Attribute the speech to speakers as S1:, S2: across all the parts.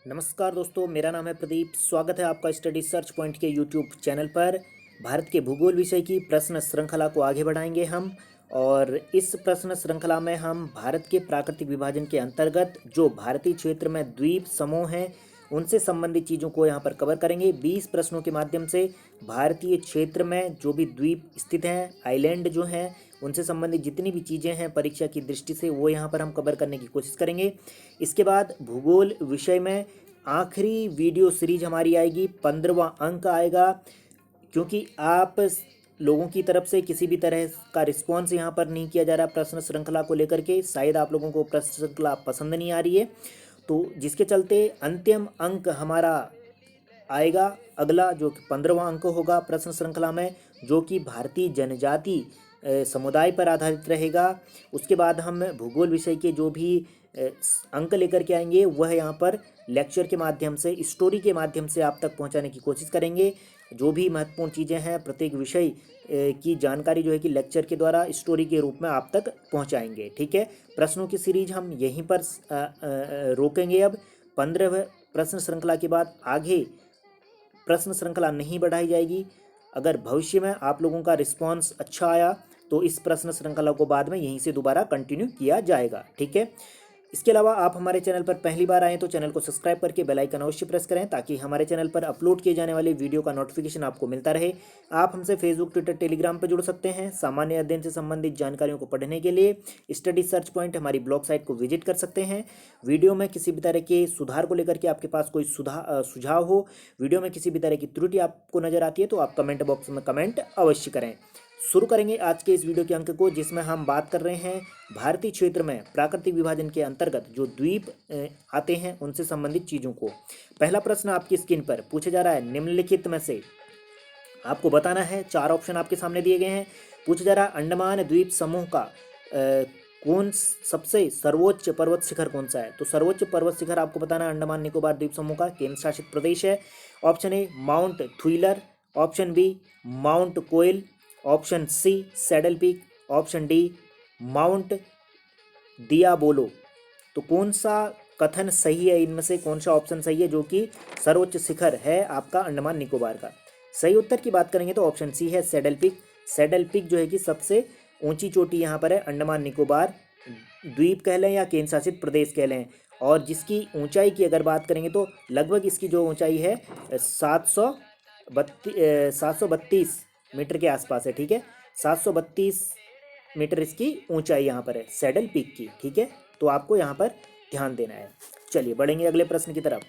S1: नमस्कार दोस्तों, मेरा नाम है प्रदीप। स्वागत है आपका स्टडी सर्च पॉइंट के यूट्यूब चैनल पर। भारत के भूगोल विषय की प्रश्न श्रृंखला को आगे बढ़ाएंगे हम। और इस प्रश्न श्रृंखला में हम भारत के प्राकृतिक विभाजन के अंतर्गत जो भारतीय क्षेत्र में द्वीप समूह हैं उनसे संबंधित चीज़ों को यहाँ पर कवर करेंगे। 20 प्रश्नों के माध्यम से भारतीय क्षेत्र में जो भी द्वीप स्थित हैं, आइलैंड जो हैं, उनसे संबंधित जितनी भी चीज़ें हैं परीक्षा की दृष्टि से वो यहाँ पर हम कवर करने की कोशिश करेंगे। इसके बाद भूगोल विषय में आखिरी वीडियो सीरीज हमारी आएगी, 15वां अंक आएगा। क्योंकि आप लोगों की तरफ से किसी भी तरह का रिस्पॉन्स यहाँ पर नहीं किया जा रहा प्रश्न श्रृंखला को लेकर के, शायद आप लोगों को प्रश्न श्रृंखला पसंद नहीं आ रही है, तो जिसके चलते अंतिम अंक हमारा आएगा अगला, जो कि 15वां अंक होगा प्रश्न श्रृंखला में, जो कि भारतीय जनजाति समुदाय पर आधारित रहेगा। उसके बाद हम भूगोल विषय के जो भी अंक लेकर के आएंगे वह यहाँ पर लेक्चर के माध्यम से, स्टोरी के माध्यम से आप तक पहुँचाने की कोशिश करेंगे। जो भी महत्वपूर्ण चीज़ें हैं प्रत्येक विषय की जानकारी जो है कि लेक्चर के द्वारा स्टोरी के रूप में आप तक पहुँचाएंगे। ठीक है, प्रश्नों की सीरीज हम यहीं पर रोकेंगे। अब 15वें प्रश्न श्रृंखला के बाद आगे प्रश्न श्रृंखला नहीं बढ़ाई जाएगी। अगर भविष्य में आप लोगों का रिस्पांस अच्छा आया तो इस प्रश्न श्रृंखला को बाद में यहीं से दोबारा कंटिन्यू किया जाएगा। ठीक है, इसके अलावा आप हमारे चैनल पर पहली बार आएँ तो चैनल को सब्सक्राइब करके बेल आइकन अवश्य प्रेस करें, ताकि हमारे चैनल पर अपलोड किए जाने वाले वीडियो का नोटिफिकेशन आपको मिलता रहे। आप हमसे फेसबुक, ट्विटर, टेलीग्राम पर जुड़ सकते हैं। सामान्य अध्ययन से संबंधित जानकारियों को पढ़ने के लिए स्टडी सर्च पॉइंट हमारी ब्लॉग साइट को विजिट कर सकते हैं। वीडियो में किसी भी तरह के सुधार को लेकर के आपके पास कोई सुझाव हो, वीडियो में किसी भी तरह की त्रुटि आपको नजर आती है तो आप कमेंट बॉक्स में कमेंट अवश्य करें। शुरू करेंगे आज के इस वीडियो के अंक को, जिसमें हम बात कर रहे हैं भारतीय क्षेत्र में प्राकृतिक विभाजन के अंतर्गत जो द्वीप आते हैं उनसे संबंधित चीज़ों को। पहला प्रश्न आपकी स्क्रीन पर पूछा जा रहा है, निम्नलिखित में से आपको बताना है। 4 ऑप्शन आपके सामने दिए गए हैं। पूछा जा रहा है, अंडमान द्वीप समूह का कौन सबसे सर्वोच्च पर्वत शिखर कौन सा है। तो सर्वोच्च पर्वत शिखर आपको बताना है अंडमान निकोबार द्वीप समूह का केंद्र शासित प्रदेश है। Option A Mount Thuillier, option B Mount Koyal, option C Saddle Peak, option D Mount Diavolo. तो कौन सा कथन सही है, इनमें से कौन सा ऑप्शन सही है जो कि सर्वोच्च शिखर है आपका अंडमान निकोबार का। सही उत्तर की बात करेंगे तो ऑप्शन सी है सैडल पीक। सैडल पीक जो है कि सबसे ऊंची चोटी यहाँ पर है अंडमान निकोबार द्वीप कह लें या केंद्र शासित प्रदेश कह लें, और जिसकी ऊंचाई की अगर बात करेंगे तो लगभग इसकी जो ऊंचाई है 732 मीटर के आसपास है। ठीक है, 732 मीटर इसकी ऊंचाई यहाँ पर है सैडल पीक की। ठीक है, तो आपको यहाँ पर ध्यान देना है। चलिए बढ़ेंगे अगले प्रश्न की तरफ।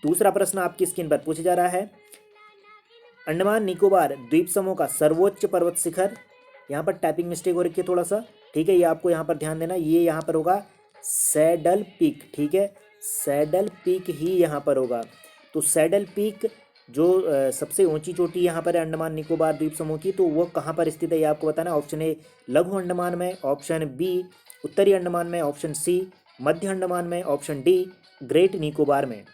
S1: दूसरा प्रश्न आपकी स्क्रीन पर पूछा जा रहा है, अंडमान निकोबार द्वीप समूह का सर्वोच्च पर्वत शिखर। यहाँ पर टाइपिंग मिस्टेक हो रखी है थोड़ा सा। ठीक है, ये आपको यहाँ पर ध्यान देना, ये यहाँ पर होगा सैडल पीक। ठीक है, सैडल पीक ही यहाँ पर होगा। तो सैडल पीक जो सबसे ऊंची चोटी यहाँ पर है अंडमान निकोबार द्वीप समूह की, तो वो कहाँ पर स्थित है ये आपको बताना है। ऑप्शन ए लघु अंडमान में, ऑप्शन बी उत्तरी अंडमान में, ऑप्शन सी मध्य अंडमान में, ऑप्शन डी ग्रेट निकोबार में।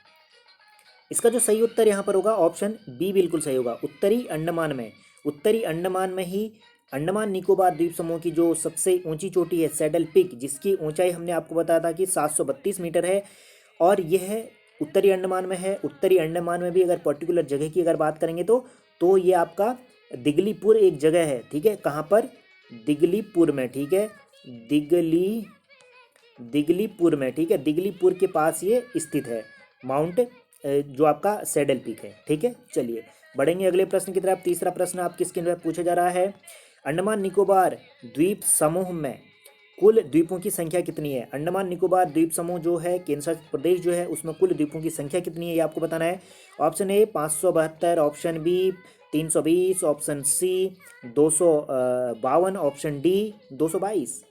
S1: इसका जो सही उत्तर यहाँ पर होगा ऑप्शन बी बिल्कुल सही होगा, उत्तरी अंडमान में। उत्तरी अंडमान में ही अंडमान निकोबार द्वीप समूह की जो सबसे ऊंची चोटी है सैडल पीक, जिसकी ऊंचाई हमने आपको बताया था कि 732 मीटर है, और यह उत्तरी अंडमान में है। उत्तरी अंडमान में भी अगर पर्टिकुलर जगह की अगर बात करेंगे तो ये आपका दिगलीपुर एक जगह है। ठीक है, कहाँ पर? दिगलीपुर में। ठीक है, दिगलीपुर में। ठीक है, दिगलीपुर के पास ये स्थित है माउंट जो आपका सैडल पीक है। ठीक है, चलिए बढ़ेंगे अगले प्रश्न की तरफ। तीसरा प्रश्न आपकी स्क्रीन पर पूछा जा रहा है, अंडमान निकोबार द्वीप समूह में कुल द्वीपों की संख्या कितनी है। अंडमान निकोबार द्वीप समूह जो है केंद्र शासित प्रदेश जो है उसमें कुल द्वीपों की संख्या कितनी है ये आपको बताना है। Option A 572, option B 320, option C 252, option D 222।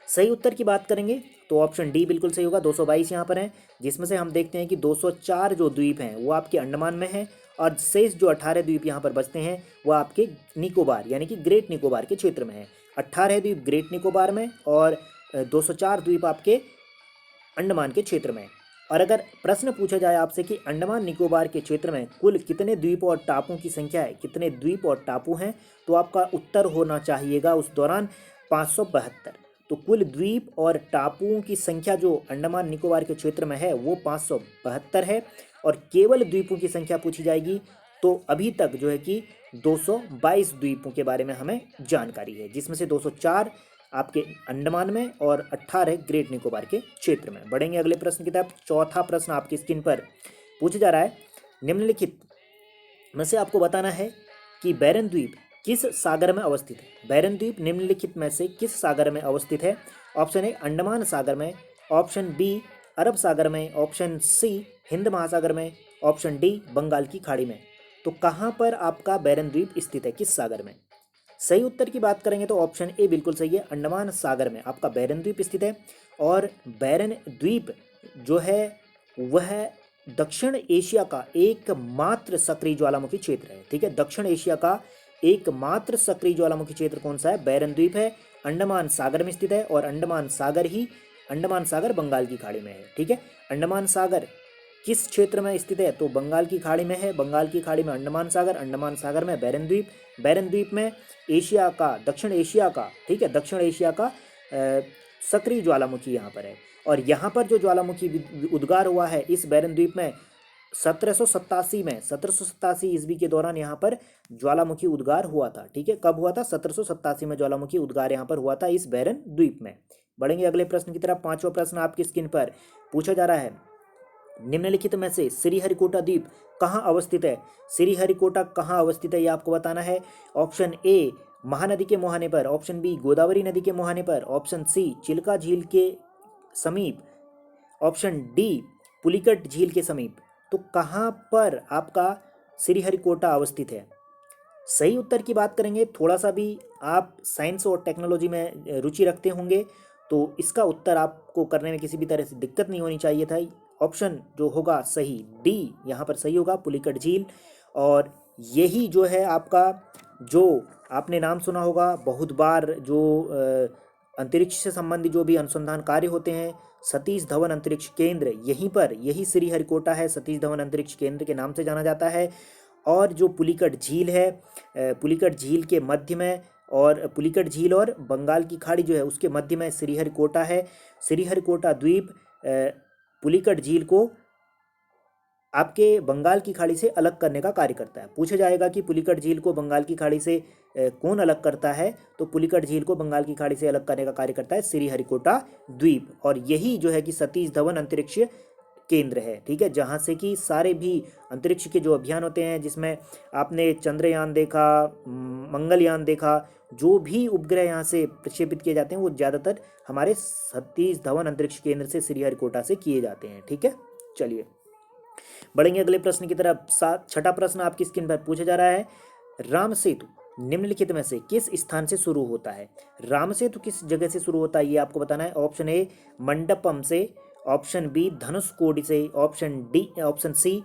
S1: सही उत्तर की बात करेंगे तो ऑप्शन डी बिल्कुल सही होगा, 222 यहाँ पर है, जिसमें से हम देखते हैं कि 204 जो द्वीप हैं वो आपके अंडमान में हैं, और शेष जो 18 द्वीप यहाँ पर बचते हैं वो आपके निकोबार यानी कि ग्रेट निकोबार के क्षेत्र में है। 18 द्वीप ग्रेट निकोबार में और 204 द्वीप आपके अंडमान के क्षेत्र में। और अगर प्रश्न पूछा जाए आपसे कि अंडमान निकोबार के क्षेत्र में कुल कितने द्वीप और टापुओं की संख्या है, कितने द्वीप और टापू हैं, तो आपका उत्तर होना चाहिएगा उस दौरान 572। तो कुल द्वीप और टापुओं की संख्या जो अंडमान निकोबार के क्षेत्र में है वो 572 है, और केवल द्वीपों की संख्या पूछी जाएगी तो अभी तक जो है कि 222 द्वीपों के बारे में हमें जानकारी है, जिसमें से 204 आपके अंडमान में और 18 ग्रेट निकोबार के क्षेत्र में। बढ़ेंगे अगले प्रश्न की तरफ। चौथा प्रश्न आपकी स्क्रीन पर पूछा जा रहा है, निम्नलिखित में से आपको बताना है कि बैरन द्वीप किस सागर में अवस्थित है। बैरन द्वीप निम्नलिखित में से किस सागर में अवस्थित है। ऑप्शन ए अंडमान सागर में, ऑप्शन बी अरब सागर में, ऑप्शन सी हिंद महासागर में, ऑप्शन डी बंगाल की खाड़ी में। तो कहाँ पर आपका बैरन द्वीप स्थित है, किस सागर में। सही उत्तर की बात करेंगे तो ऑप्शन ए बिल्कुल सही है, अंडमान सागर में आपका बैरन द्वीप स्थित है। और बैरन द्वीप जो है वह दक्षिण एशिया का एकमात्र सक्रिय ज्वालामुखी क्षेत्र है। ठीक है, दक्षिण एशिया का एकमात्र सक्रिय ज्वालामुखी क्षेत्र कौन सा है, बैरन द्वीप है, अंडमान सागर में स्थित है, और अंडमान सागर बंगाल की खाड़ी में है। ठीक है, अंडमान सागर किस क्षेत्र में स्थित है, तो बंगाल की खाड़ी में है, बंगाल की खाड़ी में अंडमान सागर में बैरन द्वीप में एशिया का, दक्षिण एशिया का, ठीक है, दक्षिण एशिया का सक्रिय ज्वालामुखी यहाँ पर है। और यहाँ पर जो ज्वालामुखी उद्गार हुआ है इस बैरन द्वीप में 1787 ईस्वी के दौरान यहाँ पर ज्वालामुखी उद्गार हुआ था। ठीक है, कब हुआ था, 1787 में ज्वालामुखी उद्गार यहाँ पर हुआ था इस बैरन द्वीप में। बढ़ेंगे अगले प्रश्न की तरफ। पांचवा प्रश्न आपकी स्क्रीन पर पूछा जा रहा है, निम्नलिखित में से श्रीहरिकोटा द्वीप कहाँ अवस्थित है। श्रीहरिकोटा कहाँ अवस्थित है ये आपको बताना है। ऑप्शन ए महानदी के मुहाने पर, ऑप्शन बी गोदावरी नदी के मुहाने पर, ऑप्शन सी चिल्का झील के समीप, ऑप्शन डी पुलिकट झील के समीप। तो कहाँ पर आपका श्रीहरिकोटा अवस्थित है। सही उत्तर की बात करेंगे, थोड़ा सा भी आप साइंस और टेक्नोलॉजी में रुचि रखते होंगे तो इसका उत्तर आपको करने में किसी भी तरह से दिक्कत नहीं होनी चाहिए था। ऑप्शन जो होगा सही डी यहाँ पर सही होगा, पुलिकट झील। और यही जो है आपका, जो आपने नाम सुना होगा बहुत बार, जो अंतरिक्ष से संबंधित जो भी अनुसंधान कार्य होते हैं, सतीश धवन अंतरिक्ष केंद्र, यही श्रीहरिकोटा है, सतीश धवन अंतरिक्ष केंद्र के नाम से जाना जाता है। और जो पुलिकट झील है, पुलिकट झील के मध्य में, और पुलिकट झील और बंगाल की खाड़ी जो है उसके मध्य में श्रीहरिकोटा है। श्रीहरिकोटा द्वीप पुलिकट झील को आपके बंगाल की खाड़ी से अलग करने का कार्य करता है। पूछा जाएगा कि पुलिकट झील को बंगाल की खाड़ी से कौन अलग करता है, तो पुलिकट झील को बंगाल की खाड़ी से अलग करने का कार्य करता है श्रीहरिकोटा द्वीप। और यही जो है कि सतीश धवन अंतरिक्ष केंद्र है। ठीक है, जहाँ से कि सारे भी अंतरिक्ष के जो अभियान होते हैं, जिसमें आपने चंद्रयान देखा, मंगलयान देखा, जो भी उपग्रह यहाँ से प्रक्षेपित किए जाते हैं वो ज़्यादातर हमारे सतीश धवन अंतरिक्ष केंद्र से श्रीहरिकोटा से किए जाते हैं। ठीक है, चलिए बढ़ेंगे अगले प्रश्न की तरफ। छठा प्रश्न आपकी स्क्रीन पर पूछा जा रहा है, राम सेतु निम्नलिखित में से किस स्थान से शुरू होता है। राम सेतु किस जगह से शुरू होता है ये आपको बताना है। ऑप्शन ए मंडपम से, ऑप्शन बी धनुषकोडी से, ऑप्शन सी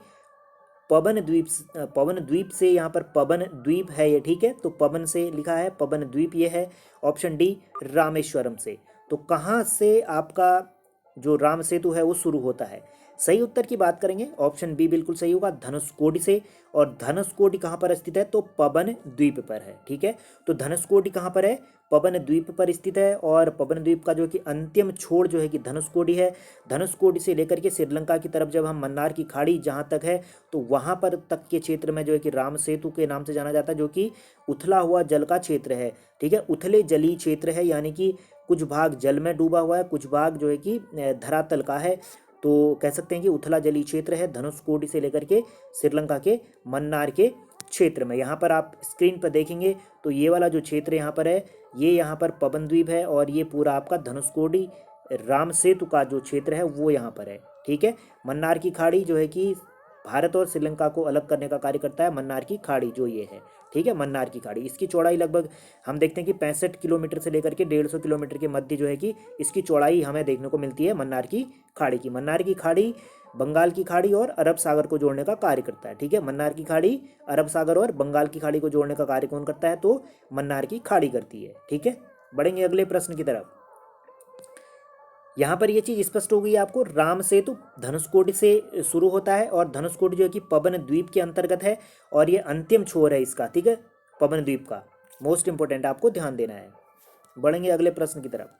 S1: पवन द्वीप से, यहाँ पर पवन द्वीप है ये, ठीक है, तो पवन से लिखा है, पवन द्वीप ये है। ऑप्शन डी रामेश्वरम से। तो कहाँ से आपका जो राम सेतु है वो शुरू होता है। सही उत्तर की बात करेंगे, ऑप्शन बी बिल्कुल सही होगा, धनुषकोडी से। और धनुषकोडी कहाँ पर स्थित है, तो पवन द्वीप पर है। ठीक है, तो धनुषकोडी कहाँ पर है, पवन द्वीप पर स्थित है। और पवन द्वीप का जो कि अंतिम छोर जो है कि धनुषकोडी है। धनुषकोडी से लेकर के श्रीलंका की तरफ जब हम मन्नार की खाड़ी जहाँ तक है तो वहाँ पर तक के क्षेत्र में जो है कि राम सेतु के नाम से जाना जाता है, जो कि उथला हुआ जल का क्षेत्र है। ठीक है, उथले जली क्षेत्र है, यानी कि कुछ भाग जल में डूबा हुआ है, कुछ भाग जो है कि धरातल का है। तो कह सकते हैं कि उथला जली क्षेत्र है धनुषकोडी से लेकर के श्रीलंका के मन्नार के क्षेत्र में। यहाँ पर आप स्क्रीन पर देखेंगे तो ये वाला जो क्षेत्र यहाँ पर है, ये यहाँ पर पवन द्वीप है, और ये पूरा आपका धनुषकोडी राम सेतु का जो क्षेत्र है वो यहाँ पर है। ठीक है, मन्नार की खाड़ी जो है कि भारत और श्रीलंका को अलग करने का कार्य करता है, मन्नार की खाड़ी जो ये है। ठीक है, मन्नार की खाड़ी, इसकी चौड़ाई लगभग हम देखते हैं कि 65 किलोमीटर से लेकर के 150 किलोमीटर के मध्य जो है कि इसकी चौड़ाई हमें देखने को मिलती है मन्नार की खाड़ी की। मन्नार की खाड़ी बंगाल की खाड़ी और अरब सागर को जोड़ने का कार्य करता है। ठीक है, मन्नार की खाड़ी अरब सागर और बंगाल की खाड़ी को जोड़ने का कार्य कौन करता है, तो मन्नार की खाड़ी करती है। ठीक है, बढ़ेंगे अगले प्रश्न की तरफ। यहाँ पर ये चीज़ स्पष्ट हो गई है आपको, राम सेतु धनुषकोडी से शुरू होता है, और धनुषकोडी जो है कि पवन द्वीप के अंतर्गत है, और ये अंतिम छोर है इसका। ठीक है, पवन द्वीप का मोस्ट इंपोर्टेंट आपको ध्यान देना है। बढ़ेंगे अगले प्रश्न की तरफ।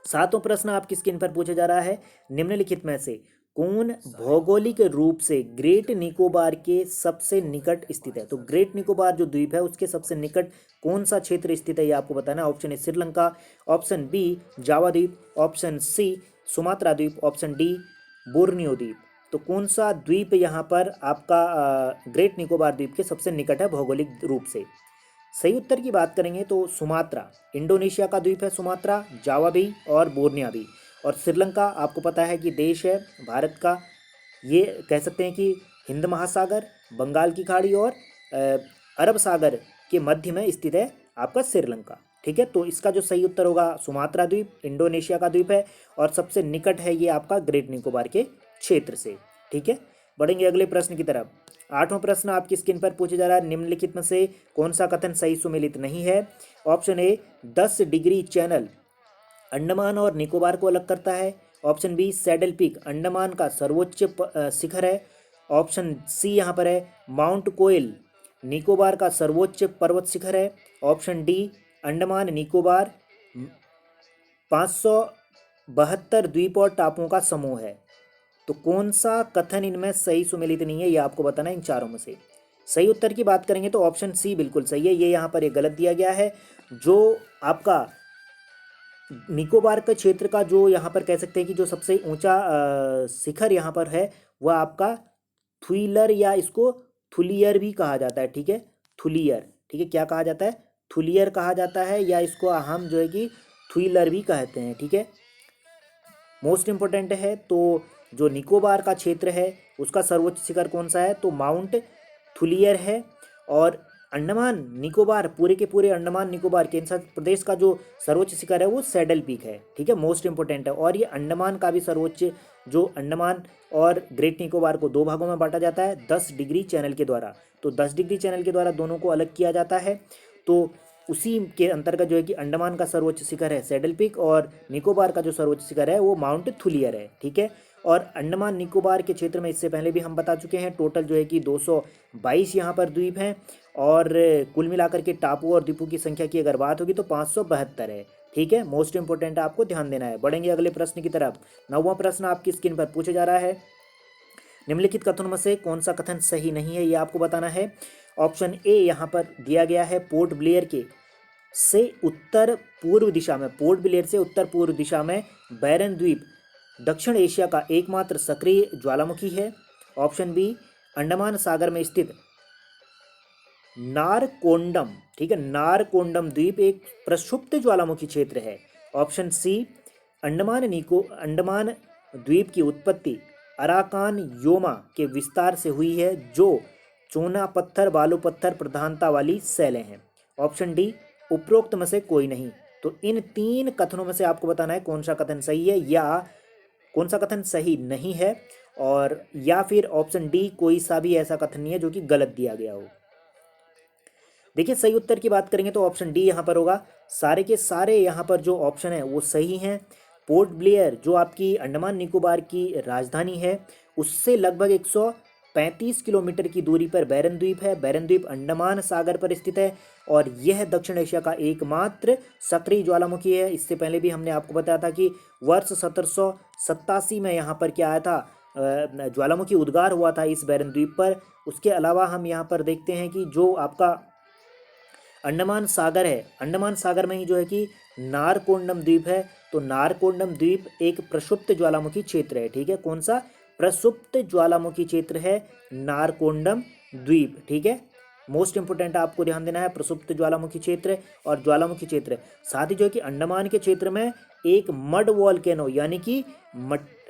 S1: सातवां प्रश्न आपकी स्क्रीन पर पूछा जा रहा है, निम्नलिखित में से कौन भौगोलिक रूप से ग्रेट निकोबार के सबसे निकट स्थित है। तो ग्रेट निकोबार जो द्वीप है उसके सबसे निकट कौन सा क्षेत्र स्थित है ये आपको बताना है। Option A Sri Lanka, option B Java द्वीप, ऑप्शन सी सुमात्रा द्वीप, ऑप्शन डी बोर्नियो द्वीप। तो कौन सा द्वीप यहाँ पर आपका ग्रेट निकोबार द्वीप के सबसे निकट है भौगोलिक रूप से। सही उत्तर की बात करेंगे तो सुमात्रा, इंडोनेशिया का द्वीप है सुमात्रा, जावा भी और बोर्निया भी। और श्रीलंका आपको पता है कि देश है भारत का, ये कह सकते हैं कि हिंद महासागर, बंगाल की खाड़ी और अरब सागर के मध्य में स्थित है आपका श्रीलंका। ठीक है, तो इसका जो सही उत्तर होगा सुमात्रा द्वीप, इंडोनेशिया का द्वीप है और सबसे निकट है ये आपका ग्रेट निकोबार के क्षेत्र से। ठीक है, बढ़ेंगे अगले प्रश्न की तरफ। आठवां प्रश्न आपकी स्क्रीन पर पूछा जा रहा है, निम्नलिखित में से कौन सा कथन सही सुमेलित नहीं है। Option A 10 degree channel Andaman और निकोबार को अलग करता है। Option B saddle peak Andaman का सर्वोच्च शिखर है। ऑप्शन सी यहाँ पर है माउंट कोयल निकोबार का सर्वोच्च पर्वत शिखर है। ऑप्शन डी अंडमान निकोबार 572 द्वीप और टापुओं का समूह है। तो कौन सा कथन इनमें सही सुमेलित नहीं है ये आपको बताना है इन चारों में से। सही उत्तर की बात करेंगे तो ऑप्शन सी बिल्कुल सही है, ये यहाँ पर ये गलत दिया गया है। जो आपका निकोबार के क्षेत्र का जो यहाँ पर कह सकते हैं कि जो सबसे ऊंचा शिखर यहाँ पर है वह आपका थुइलर या इसको थुलियर भी कहा जाता है। ठीक है, थुलियर, ठीक है, क्या कहा जाता है, थुलियर कहा जाता है या इसको हम जो है कि थुइलर भी कहते हैं। ठीक है, मोस्ट इम्पोर्टेंट है। तो जो निकोबार का क्षेत्र है उसका सर्वोच्च शिखर कौन सा है, तो माउंट थुलियर है। और अंडमान निकोबार पूरे के पूरे अंडमान निकोबार केंद्र शासित प्रदेश का जो सर्वोच्च शिखर है वो सैडल पीक है। ठीक है, मोस्ट इंपोर्टेंट है। और ये अंडमान का भी सर्वोच्च, जो अंडमान और ग्रेट निकोबार को दो भागों में बांटा जाता है 10 डिग्री चैनल के द्वारा। तो 10 डिग्री चैनल के द्वारा दोनों को अलग किया जाता है। तो उसी के अंतर्गत जो है कि अंडमान का सर्वोच्च शिखर है सैडल पीक और निकोबार का जो सर्वोच्च शिखर है वो माउंट थुलियर है। ठीक है, और अंडमान निकोबार के क्षेत्र में इससे पहले भी हम बता चुके हैं टोटल जो है कि 222 यहाँ पर द्वीप हैं और कुल मिलाकर के टापू और द्वीपों की संख्या की अगर बात होगी तो 572 है। ठीक है, मोस्ट इंपोर्टेंट आपको ध्यान देना है। बढ़ेंगे अगले प्रश्न की तरफ। 9वां प्रश्न आपकी स्क्रीन पर पूछा जा रहा है, निम्नलिखित कथनों में से कौन सा कथन सही नहीं है ये आपको बताना है। ऑप्शन ए यहाँ पर दिया गया है पोर्ट ब्लेयर के से उत्तर पूर्व दिशा में, पोर्ट ब्लेयर से उत्तर पूर्व दिशा में बैरन द्वीप दक्षिण एशिया का एकमात्र सक्रिय ज्वालामुखी है। ऑप्शन बी अंडमान सागर में स्थित नारकोंडम, ठीक है, नारकोंडम द्वीप एक प्रक्षुब्ध ज्वालामुखी क्षेत्र है। ऑप्शन सी अंडमान द्वीप की उत्पत्ति अराकान योमा के विस्तार से हुई है जो चूना पत्थर बालू पत्थर प्रधानता वाली शैलें हैं। ऑप्शन डी उपरोक्त में से कोई नहीं। तो इन 3 कथनों में से आपको बताना है कौन सा कथन सही है या कौन सा कथन सही नहीं है, और या फिर ऑप्शन डी कोई सा भी ऐसा कथन नहीं है जो कि गलत दिया गया हो। देखिए सही उत्तर की बात करेंगे तो ऑप्शन डी यहाँ पर होगा। सारे के सारे यहाँ पर जो ऑप्शन है वो सही हैं। पोर्ट ब्लेयर जो आपकी अंडमान निकोबार की राजधानी है उससे लगभग 135 किलोमीटर की दूरी पर बैरन द्वीप है। बैरन द्वीप अंडमान सागर पर स्थित है और यह दक्षिण एशिया का एकमात्र सक्रिय ज्वालामुखी है। इससे पहले भी हमने आपको बताया था कि वर्ष 1787 में यहाँ पर क्या आया था, ज्वालामुखी उद्गार हुआ था इस बैरन द्वीप पर। उसके अलावा हम यहाँ पर देखते हैं कि जो आपका अंडमान सागर है, अंडमान सागर में ही जो है कि नारकोंडम द्वीप है। तो नारकोंडम द्वीप एक प्रक्षुब्ध ज्वालामुखी क्षेत्र है। ठीक है, कौन सा, प्रक्षुब्ध ज्वालामुखी क्षेत्र है नारकोंडम द्वीप। ठीक है, मोस्ट इंपोर्टेंट आपको ध्यान देना है, प्रक्षुब्ध ज्वालामुखी क्षेत्र और ज्वालामुखी क्षेत्र। साथ ही जो है कि अंडमान के क्षेत्र में एक मड वॉल्केनो यानी कि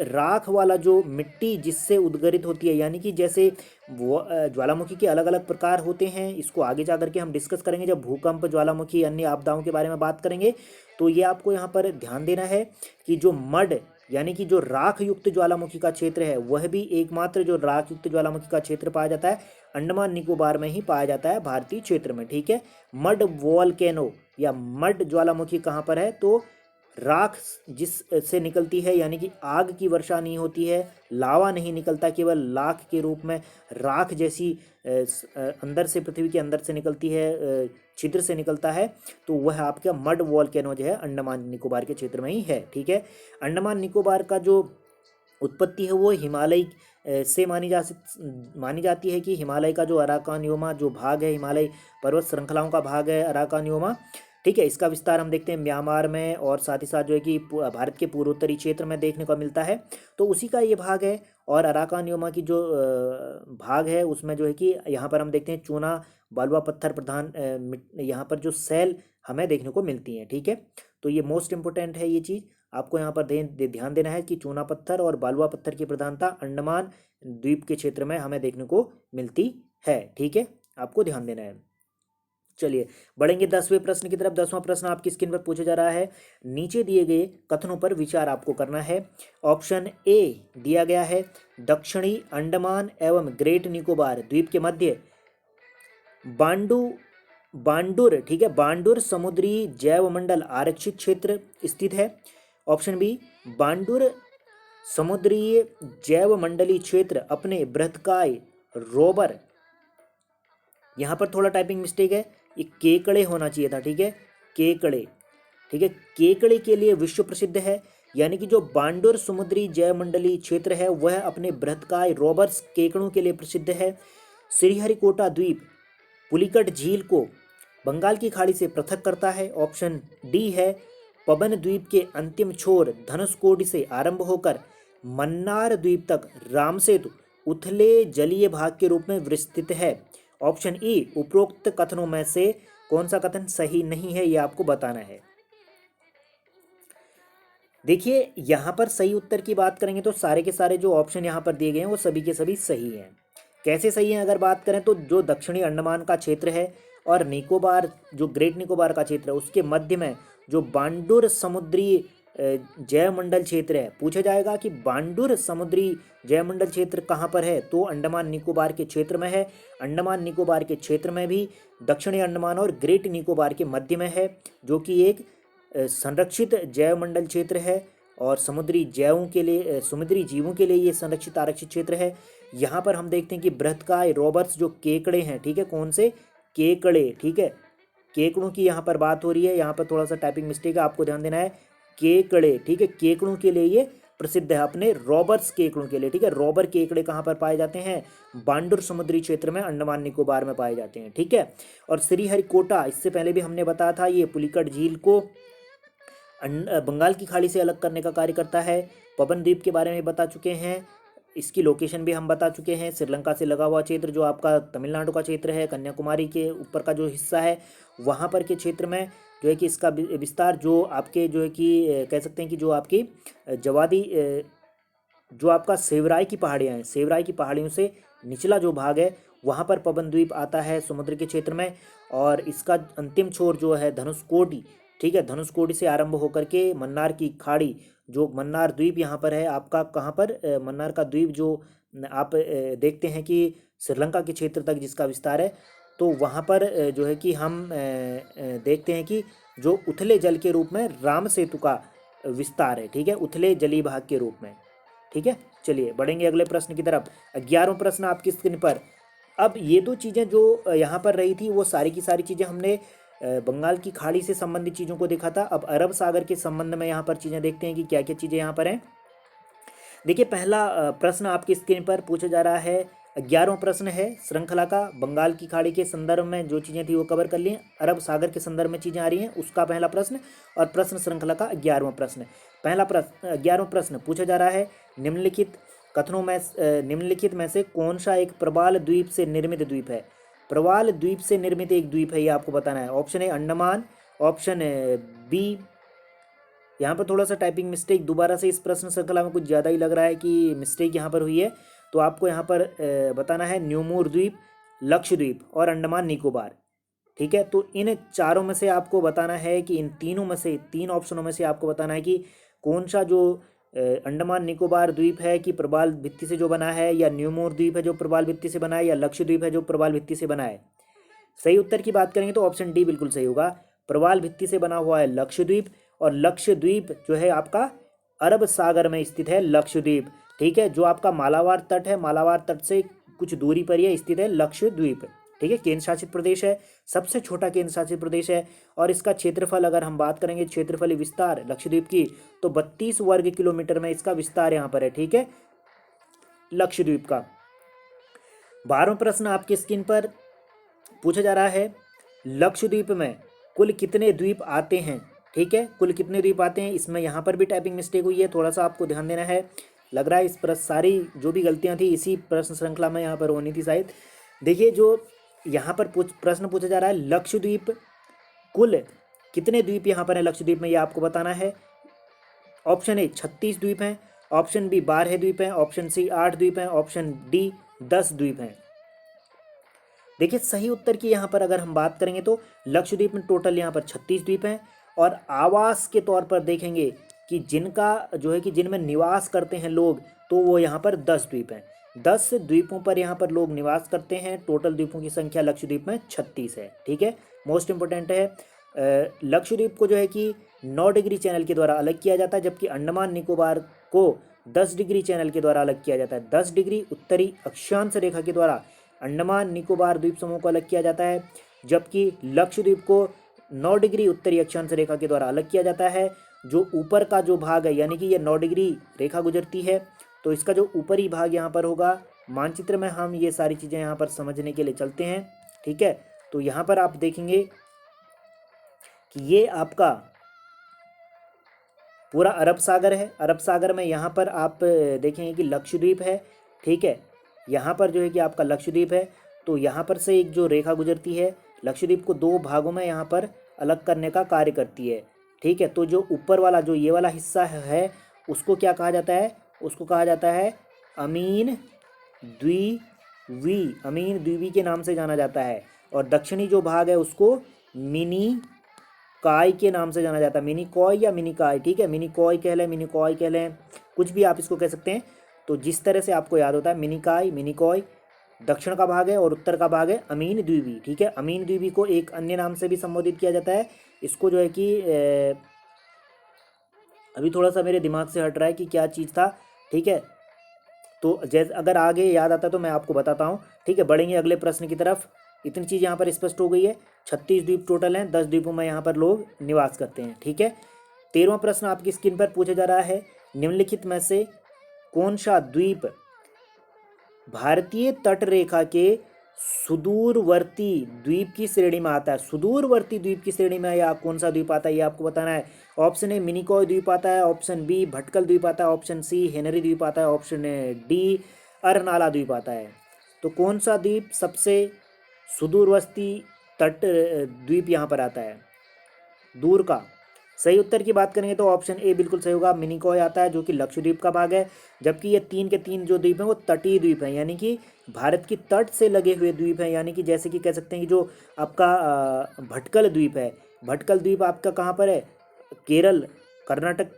S1: राख वाला जो मिट्टी जिससे उद्गरित होती है, यानी कि जैसे ज्वालामुखी के अलग अलग प्रकार होते हैं, इसको आगे जा करके हम डिस्कस करेंगे जब भूकंप ज्वालामुखी अन्य आपदाओं के बारे में बात करेंगे। तो ये आपको यहाँ पर ध्यान देना है कि जो मड यानी कि जो राख युक्त ज्वालामुखी का क्षेत्र है वह भी एकमात्र जो राख युक्त ज्वालामुखी का क्षेत्र पाया जाता है अंडमान निकोबार में ही पाया जाता है भारतीय क्षेत्र में। ठीक है, मड वॉल्केनो या मड ज्वालामुखी कहाँ पर है, तो राख जिस से निकलती है, यानी कि आग की वर्षा नहीं होती है, लावा नहीं निकलता, केवल लाख के रूप में राख जैसी अंदर से, पृथ्वी के अंदर से निकलती है, छिद्र से निकलता है, तो वह आपका मड वॉल्केनो जो है अंडमान निकोबार के क्षेत्र में ही है। ठीक है, अंडमान निकोबार का जो उत्पत्ति है वो हिमालय से मानी जाती है कि हिमालय का जो अराकानयोमा जो भाग है, हिमालय पर्वत श्रृंखलाओं का भाग है अराकानयोमा। ठीक है, इसका विस्तार हम देखते हैं म्यांमार में, और साथ ही साथ जो है कि भारत के पूर्वोत्तरी क्षेत्र में देखने को मिलता है, तो उसी का ये भाग है। और अराकानयोमा की जो भाग है उसमें जो है कि यहाँ पर हम देखते हैं चूना बालुआ पत्थर प्रधान यहाँ पर जो सेल हमें देखने को मिलती हैं। ठीक है, तो ये मोस्ट इंपोर्टेंट है, ये चीज़ आपको यहाँ पर ध्यान देना है कि चूना पत्थर और बालुआ पत्थर की प्रधानता अंडमान द्वीप के क्षेत्र में हमें देखने को मिलती है। ठीक है, आपको ध्यान देना है। चलिए बढ़ेंगे 10वें प्रश्न की तरफ। 10वां प्रश्न आपकी स्क्रीन पर पूछा जा रहा है, नीचे दिए गए कथनों पर विचार आपको करना है। ऑप्शन ए दिया गया है, दक्षिणी अंडमान एवं ग्रेट निकोबार द्वीप के मध्य बांडुर, ठीक है, बांडुर समुद्री जैवमंडल आरक्षित क्षेत्र स्थित है। ऑप्शन बी, बांडुर समुद्री जैवमंडलीय क्षेत्र अपने बृहत्काय रोबर, यहाँ पर थोड़ा टाइपिंग मिस्टेक है, ये केकड़े होना चाहिए था। ठीक है, केकड़े, ठीक है, केकड़े के लिए विश्व प्रसिद्ध है, यानी कि जो बांडुर समुद्री जैवमंडलीय क्षेत्र है वह अपने बृहत्काय रोबर्स केकड़ों के लिए प्रसिद्ध है। श्रीहरिकोटा द्वीप पुलिकट झील को बंगाल की खाड़ी से पृथक करता है। ऑप्शन डी है, पवन द्वीप के अंतिम छोर धनुषकोडी से आरंभ होकर मन्नार द्वीप तक रामसेतु उथले जलीय भाग के रूप में विस्तृत है। ऑप्शन ई, उपरोक्त कथनों में से कौन सा कथन सही नहीं है, यह आपको बताना है। देखिए यहाँ पर सही उत्तर की बात करेंगे तो सारे के सारे जो ऑप्शन यहाँ पर दिए गए हैं वो सभी के सभी सही हैं। कैसे सही हैं अगर बात करें तो जो दक्षिणी अंडमान का क्षेत्र है और निकोबार जो ग्रेट निकोबार का क्षेत्र है उसके मध्य में जो बांडुर समुद्री जैवमंडल क्षेत्र है, पूछा जाएगा कि बांडुर समुद्री जैवमंडल क्षेत्र कहाँ पर है, तो अंडमान निकोबार के क्षेत्र में है। अंडमान निकोबार के क्षेत्र में भी दक्षिणी अंडमान और ग्रेट निकोबार के मध्य में है, जो कि एक संरक्षित जैवमंडल क्षेत्र है और समुद्री जीवों के लिए ये संरक्षित आरक्षित क्षेत्र है। यहाँ पर हम देखते हैं कि बृहत्काय रोबर्स जो केकड़े हैं, ठीक है, कौन से केकड़े, ठीक है, केकड़ों की यहाँ पर बात हो रही है। यहाँ पर थोड़ा सा टाइपिंग मिस्टेक है, आपको ध्यान देना है, केकड़े, ठीक है, केकड़ों के लिए ये प्रसिद्ध है, अपने रॉबर्स केकड़ों के लिए। ठीक है, रॉबर केकड़े कहाँ पर पाए जाते हैं, बांडुर समुद्री क्षेत्र में अंडमान निकोबार में पाए जाते हैं। ठीक है, और श्रीहरिकोटा इससे पहले भी हमने बताया था, ये पुलिकट झील को बंगाल की खाड़ी से अलग करने का कार्य करता है। पवन द्वीप के बारे में बता चुके हैं, इसकी लोकेशन भी हम बता चुके हैं, श्रीलंका से लगा हुआ क्षेत्र जो आपका तमिलनाडु का क्षेत्र है, कन्याकुमारी के ऊपर का जो हिस्सा है वहाँ पर के क्षेत्र में जो है कि इसका विस्तार जो आपके जो है कि कह सकते हैं कि जो आपकी जवादी जो आपका सेवराई की पहाड़ियाँ हैं, सेवराई की पहाड़ियों से निचला जो भाग है वहाँ पर पवन द्वीप आता है समुद्र के क्षेत्र में, और इसका अंतिम छोर जो है धनुषकोडी, ठीक है, धनुषकोडी से आरंभ होकर के मन्नार की खाड़ी, जो मन्नार द्वीप यहाँ पर है आपका, कहाँ पर, मन्नार का द्वीप जो आप देखते हैं कि श्रीलंका के क्षेत्र तक जिसका विस्तार है, तो वहाँ पर जो है कि हम देखते हैं कि जो उथले जल के रूप में राम सेतु का विस्तार है। ठीक है, उथले जलीय भाग के रूप में। ठीक है, चलिए बढ़ेंगे अगले प्रश्न की तरफ। 11वां प्रश्न आपकी स्क्रीन पर। अब ये दो चीज़ें जो यहाँ पर रही थी वो सारी की सारी चीज़ें हमने बंगाल की खाड़ी से संबंधित चीज़ों को देखा था। अब अरब सागर के संबंध में यहाँ पर चीज़ें देखते हैं कि क्या क्या चीज़ें यहाँ पर हैं। देखिए पहला प्रश्न आपकी स्क्रीन पर पूछा जा रहा है, 11वां प्रश्न है श्रृंखला का। बंगाल की खाड़ी के संदर्भ में जो चीज़ें थी वो कवर कर ली, अरब सागर के संदर्भ में चीज़ें आ रही हैं, उसका पहला प्रश्न, और प्रश्न श्रृंखला का 11वां प्रश्न। पहला प्रश्न 11वां प्रश्न पूछा जा रहा है, निम्नलिखित में से कौन सा एक प्रवाल द्वीप से निर्मित द्वीप है। प्रवाल द्वीप से निर्मित एक द्वीप है, ये आपको बताना है। Option A Andaman, option B, यहाँ पर थोड़ा सा टाइपिंग मिस्टेक दोबारा से इस प्रश्न श्रृंखला में कुछ ज़्यादा ही लग रहा है कि मिस्टेक यहाँ पर हुई है, तो आपको यहाँ पर बताना है न्यूमोर द्वीप, लक्षद्वीप और अंडमान निकोबार। ठीक है, तो इन चारों में से आपको बताना है कि इन तीनों में से, तीन ऑप्शनों में से आपको बताना है कि कौन सा जो अंडमान निकोबार द्वीप है कि प्रवाल भित्ति से जो बना है, या न्यूमोर द्वीप है जो प्रवाल भित्ति से बना है, या लक्षद्वीप है जो प्रवाल भित्ति से बना है। सही उत्तर की बात करेंगे तो ऑप्शन डी बिल्कुल सही होगा, प्रवाल भित्ति से बना हुआ है लक्षद्वीप, और लक्षद्वीप जो है आपका अरब सागर में स्थित है लक्षद्वीप। ठीक है, जो आपका मालाबार तट है, मालाबार तट से कुछ दूरी पर यह स्थित है लक्षद्वीप। ठीक है, केंद्र शासित प्रदेश है, सबसे छोटा केंद्र शासित प्रदेश है। और इसका क्षेत्रफल अगर हम बात करेंगे क्षेत्रफली विस्तार लक्षद्वीप की, तो 32 वर्ग किलोमीटर में इसका विस्तार यहाँ पर है। ठीक है, लक्षद्वीप का। 12वां प्रश्न आपकी स्क्रीन पर पूछा जा रहा है, लक्षद्वीप में कुल कितने द्वीप आते हैं। ठीक है, कुल कितने द्वीप आते हैं। इसमें यहाँ पर भी टाइपिंग मिस्टेक हुई है, थोड़ा सा आपको ध्यान देना है। लग रहा है इस पर सारी जो भी गलतियाँ थी इसी प्रश्न श्रृंखला में यहाँ पर होनी थी शायद। देखिए, जो यहाँ पर प्रश्न पूछा जा रहा है, लक्षद्वीप कुल कितने द्वीप यहाँ पर है लक्षद्वीप में, ये आपको बताना है। ऑप्शन ए 36 द्वीप हैं, ऑप्शन बी 12 द्वीप हैं, ऑप्शन सी 8 द्वीप हैं, ऑप्शन डी 10 द्वीप हैं। देखिए, सही उत्तर की यहाँ पर अगर हम बात करेंगे तो लक्षद्वीप में टोटल यहाँ पर 36 द्वीप हैं। और आवास के तौर पर देखेंगे कि जिनका जो है कि जिनमें निवास करते हैं लोग, तो वो यहाँ पर 10 द्वीप हैं। 10 द्वीपों पर यहाँ पर लोग निवास करते हैं। टोटल द्वीपों की संख्या लक्षद्वीप में 36 है। ठीक है, मोस्ट इंपोर्टेंट है। लक्षद्वीप को जो है कि 9 डिग्री चैनल के द्वारा अलग किया जाता है, जबकि अंडमान निकोबार को 10 डिग्री चैनल के द्वारा अलग किया जाता है। 10 डिग्री उत्तरी अक्षांश रेखा के द्वारा अंडमान निकोबार द्वीप समूह को अलग किया जाता है, जबकि लक्षद्वीप को 9 डिग्री उत्तरी अक्षांश रेखा के द्वारा अलग किया जाता है। जो ऊपर का जो भाग है, यानी कि ये 9 डिग्री रेखा गुजरती है, तो इसका जो ऊपरी भाग यहाँ पर होगा, मानचित्र में हम ये सारी चीज़ें यहाँ पर समझने के लिए चलते हैं। ठीक है, तो यहाँ पर आप देखेंगे कि ये आपका पूरा अरब सागर है। अरब सागर में यहाँ पर आप देखेंगे कि लक्षद्वीप है। ठीक है, यहाँ पर जो है कि आपका लक्षद्वीप है, तो यहाँ पर से एक जो रेखा गुजरती है, लक्षद्वीप को 2 भागों में यहाँ पर अलग करने का कार्य करती है। ठीक है, तो जो ऊपर वाला जो ये वाला हिस्सा है उसको क्या कहा जाता है, उसको कहा जाता है अमीन द्वीवी, अमीन द्वीवी के नाम से जाना जाता है। और दक्षिणी जो भाग है उसको मिनी काय के नाम से जाना जाता है, मिनी कॉय या मिनी काय। ठीक है, मिनी कॉय कह लें, मिनी कॉय कह लें, कुछ भी आप इसको कह सकते हैं। तो जिस तरह से आपको याद होता है, मिनी काय, मिनी कॉय दक्षिण का भाग है और उत्तर का भाग है अमीन द्वीबी। ठीक है, अमीन द्वीबी को एक अन्य नाम से भी संबोधित किया जाता है। इसको जो है कि अभी थोड़ा सा मेरे दिमाग से हट रहा है कि क्या चीज़ था। ठीक है, तो जैसे अगर आगे याद आता तो मैं आपको बताता हूँ। ठीक है, बढ़ेंगे अगले प्रश्न की तरफ। इतनी चीज़ यहाँ पर स्पष्ट हो गई है। 36 द्वीप टोटल हैं, 10 द्वीपों में यहाँ पर लोग निवास करते हैं। ठीक है, 13वां प्रश्न आपकी स्क्रीन पर पूछा जा रहा है, निम्नलिखित में से कौन सा द्वीप भारतीय तट रेखा के सुदूरवर्ती द्वीप की श्रेणी में आता है। सुदूरवर्ती द्वीप की श्रेणी में या कौन सा द्वीप आता है, ये आपको बताना है। ऑप्शन ए मिनिकॉय द्वीप आता है, ऑप्शन बी भटकल द्वीप आता है, ऑप्शन सी हेनरी द्वीप आता है, ऑप्शन डी अरनाला द्वीप आता है। तो कौन सा द्वीप सबसे सुदूरवर्ती तट द्वीप यहाँ पर आता है, दूर का। सही उत्तर की बात करेंगे तो ऑप्शन ए बिल्कुल सही होगा, मिनिकॉय आता है, जो कि लक्षद्वीप का भाग है। जबकि ये 3 के 3 जो द्वीप हैं वो तटीय द्वीप हैं, यानी कि भारत की तट से लगे हुए द्वीप हैं। यानी कि जैसे कि कह सकते हैं कि जो आपका भटकल द्वीप है, भटकल द्वीप आपका कहाँ पर है, केरल कर्नाटक,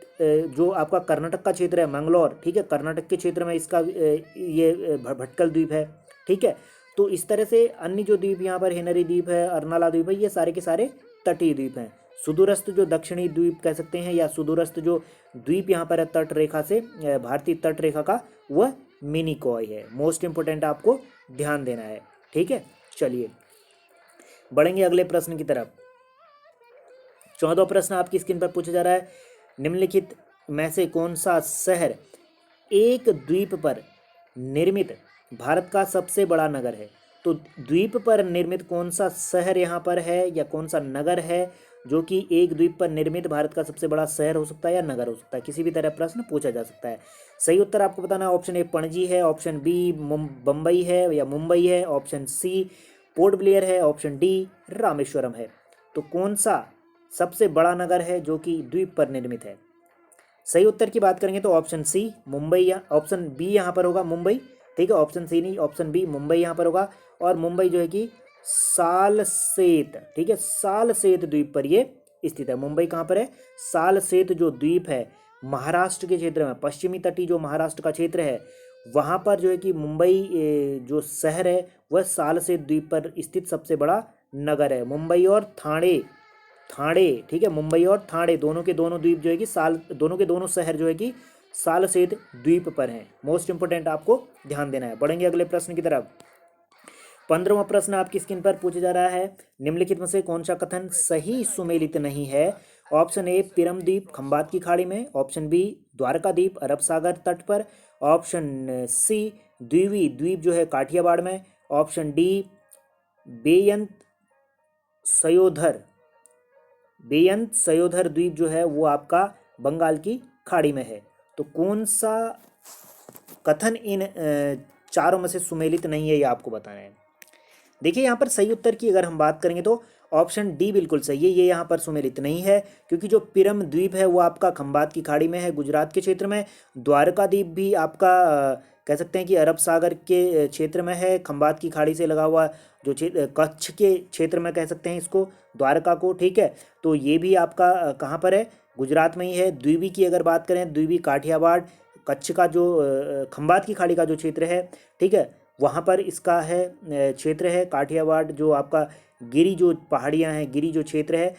S1: जो आपका कर्नाटक का क्षेत्र है मंगलौर। ठीक है, कर्नाटक के क्षेत्र में इसका ये भटकल द्वीप है। ठीक है, तो इस तरह से अन्य जो द्वीप यहाँ पर हेनरी द्वीप है, अरनाला द्वीप है, ये सारे के सारे तटीय द्वीप हैं। सुदूरस्थ जो दक्षिणी द्वीप कह सकते हैं या सुदूरस्थ जो द्वीप यहाँ पर है तट रेखा से, भारतीय तट रेखा का, वह मिनिकॉय है। मोस्ट इंपोर्टेंट आपको ध्यान देना है। ठीक है, चलिए बढ़ेंगे अगले प्रश्न की तरफ। 14वां प्रश्न आपकी स्क्रीन पर पूछा जा रहा है, निम्नलिखित में से कौन सा शहर एक द्वीप पर निर्मित भारत का सबसे बड़ा नगर है। तो द्वीप पर निर्मित कौन सा शहर यहाँ पर है या कौन सा नगर है जो कि एक द्वीप पर निर्मित भारत का सबसे बड़ा शहर हो सकता है या नगर हो सकता है, किसी भी तरह प्रश्न पूछा जा सकता है। सही उत्तर आपको बताना है। ऑप्शन ए पणजी है, ऑप्शन बी बम्बई है या मुंबई है, ऑप्शन सी पोर्ट ब्लेयर है, ऑप्शन डी रामेश्वरम है। तो कौन सा सबसे बड़ा नगर है जो कि द्वीप पर निर्मित है। सही उत्तर की बात करेंगे तो ऑप्शन सी मुंबई, या ऑप्शन बी यहाँ पर होगा मुंबई। ठीक है, ऑप्शन सी नहीं, ऑप्शन बी मुंबई यहाँ पर होगा। और मुंबई जो है कि सालसेत, ठीक है, सालसेत द्वीप पर ये स्थित है। मुंबई कहाँ पर है, सालसेत जो द्वीप है महाराष्ट्र के क्षेत्र में, पश्चिमी तटीय जो महाराष्ट्र का क्षेत्र है वहाँ पर जो है कि मुंबई जो शहर है वह सालसेत द्वीप पर स्थित सबसे बड़ा नगर है। मुंबई और ठाणे थाने, ठीक है, मुंबई और थाने दोनों के दोनों द्वीप जो है कि दोनों के दोनों शहर जो है कि सालसेत द्वीप पर हैं। मोस्ट इंपोर्टेंट आपको ध्यान देना है। बढ़ेंगे अगले प्रश्न की तरफ। 15वां प्रश्न आपकी स्क्रीन पर पूछा जा रहा है, निम्नलिखित में से कौन सा कथन सही सुमेलित नहीं है? ऑप्शन ए पिरम द्वीप खंबात की खाड़ी में, ऑप्शन बी द्वारका द्वीप अरब सागर तट पर, ऑप्शन सी द्वीवी द्वीप जो है काठियावाड़ में, ऑप्शन डी बेयंत सयोधर बेयंत सयोधर द्वीप जो है वो आपका बंगाल की खाड़ी में है। तो कौन सा कथन इन चारों में से सुमेलित नहीं है, ये आपको बताना है। देखिए यहाँ पर सही उत्तर की अगर हम बात करेंगे तो ऑप्शन डी बिल्कुल सही है, ये यहाँ पर सुमेलित नहीं है, क्योंकि जो पिरम द्वीप है वो आपका खंबात की खाड़ी में है, गुजरात के क्षेत्र में। द्वारका द्वीप भी आपका कह सकते हैं कि अरब सागर के क्षेत्र में है, खंबात की खाड़ी से लगा हुआ जो क्षेत्र कच्छ के क्षेत्र में कह सकते हैं इसको, द्वारका को, ठीक है। तो ये भी आपका कहाँ पर है? गुजरात में ही है। द्वीबी की अगर बात करें, द्वीबी काठियावाड़ कच्छ का जो खंबात की खाड़ी का जो क्षेत्र है, ठीक है, वहाँ पर इसका है क्षेत्र है। काठियावाड़ जो आपका गिरी जो पहाड़ियाँ हैं, गिरी जो क्षेत्र है,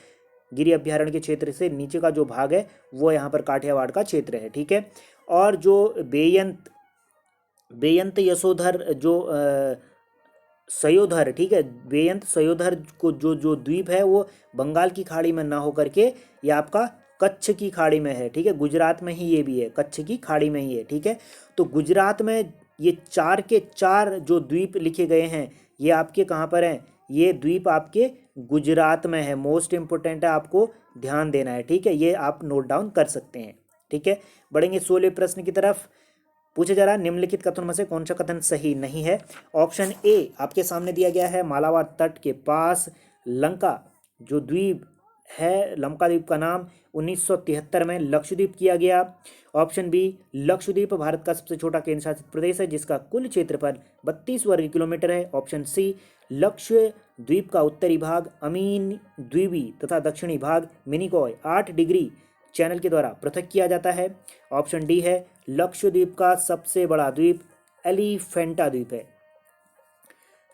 S1: गिरी अभ्यारण्य के क्षेत्र से नीचे का जो भाग है वो यहाँ पर काठियावाड़ का क्षेत्र है, ठीक है। और जो बेयंत यशोधर जो सयोधर, ठीक है, बेयंत सयोधर को जो जो द्वीप है वो बंगाल की खाड़ी में ना होकर के ये आपका कच्छ की खाड़ी में है, ठीक है। गुजरात में ही ये भी है, कच्छ की खाड़ी में ही है, ठीक है। तो गुजरात में ये चार के चार जो द्वीप लिखे गए हैं ये आपके कहाँ पर हैं? ये द्वीप आपके गुजरात में है। मोस्ट इंपोर्टेंट है, आपको ध्यान देना है, ठीक है। ये आप नोट डाउन कर सकते हैं, ठीक है। बढ़ेंगे 16वें प्रश्न की तरफ। पूछे जा रहा है, निम्नलिखित कथनों में से कौन सा कथन सही नहीं है? ऑप्शन ए आपके सामने दिया गया है, मालाबार तट के पास लंका जो द्वीप है, लंका द्वीप का नाम 1973 में लक्षद्वीप किया गया। ऑप्शन बी लक्षद्वीप भारत का सबसे छोटा केंद्र शासित प्रदेश है जिसका कुल क्षेत्रफल 32 वर्ग किलोमीटर है। ऑप्शन सी लक्षद्वीप का उत्तरी भाग अमीन द्वीबी तथा दक्षिणी भाग मिनिकॉय 8 डिग्री चैनल के द्वारा पृथक किया जाता है। ऑप्शन डी है लक्षद्वीप का सबसे बड़ा द्वीप एलिफेंटा द्वीप है।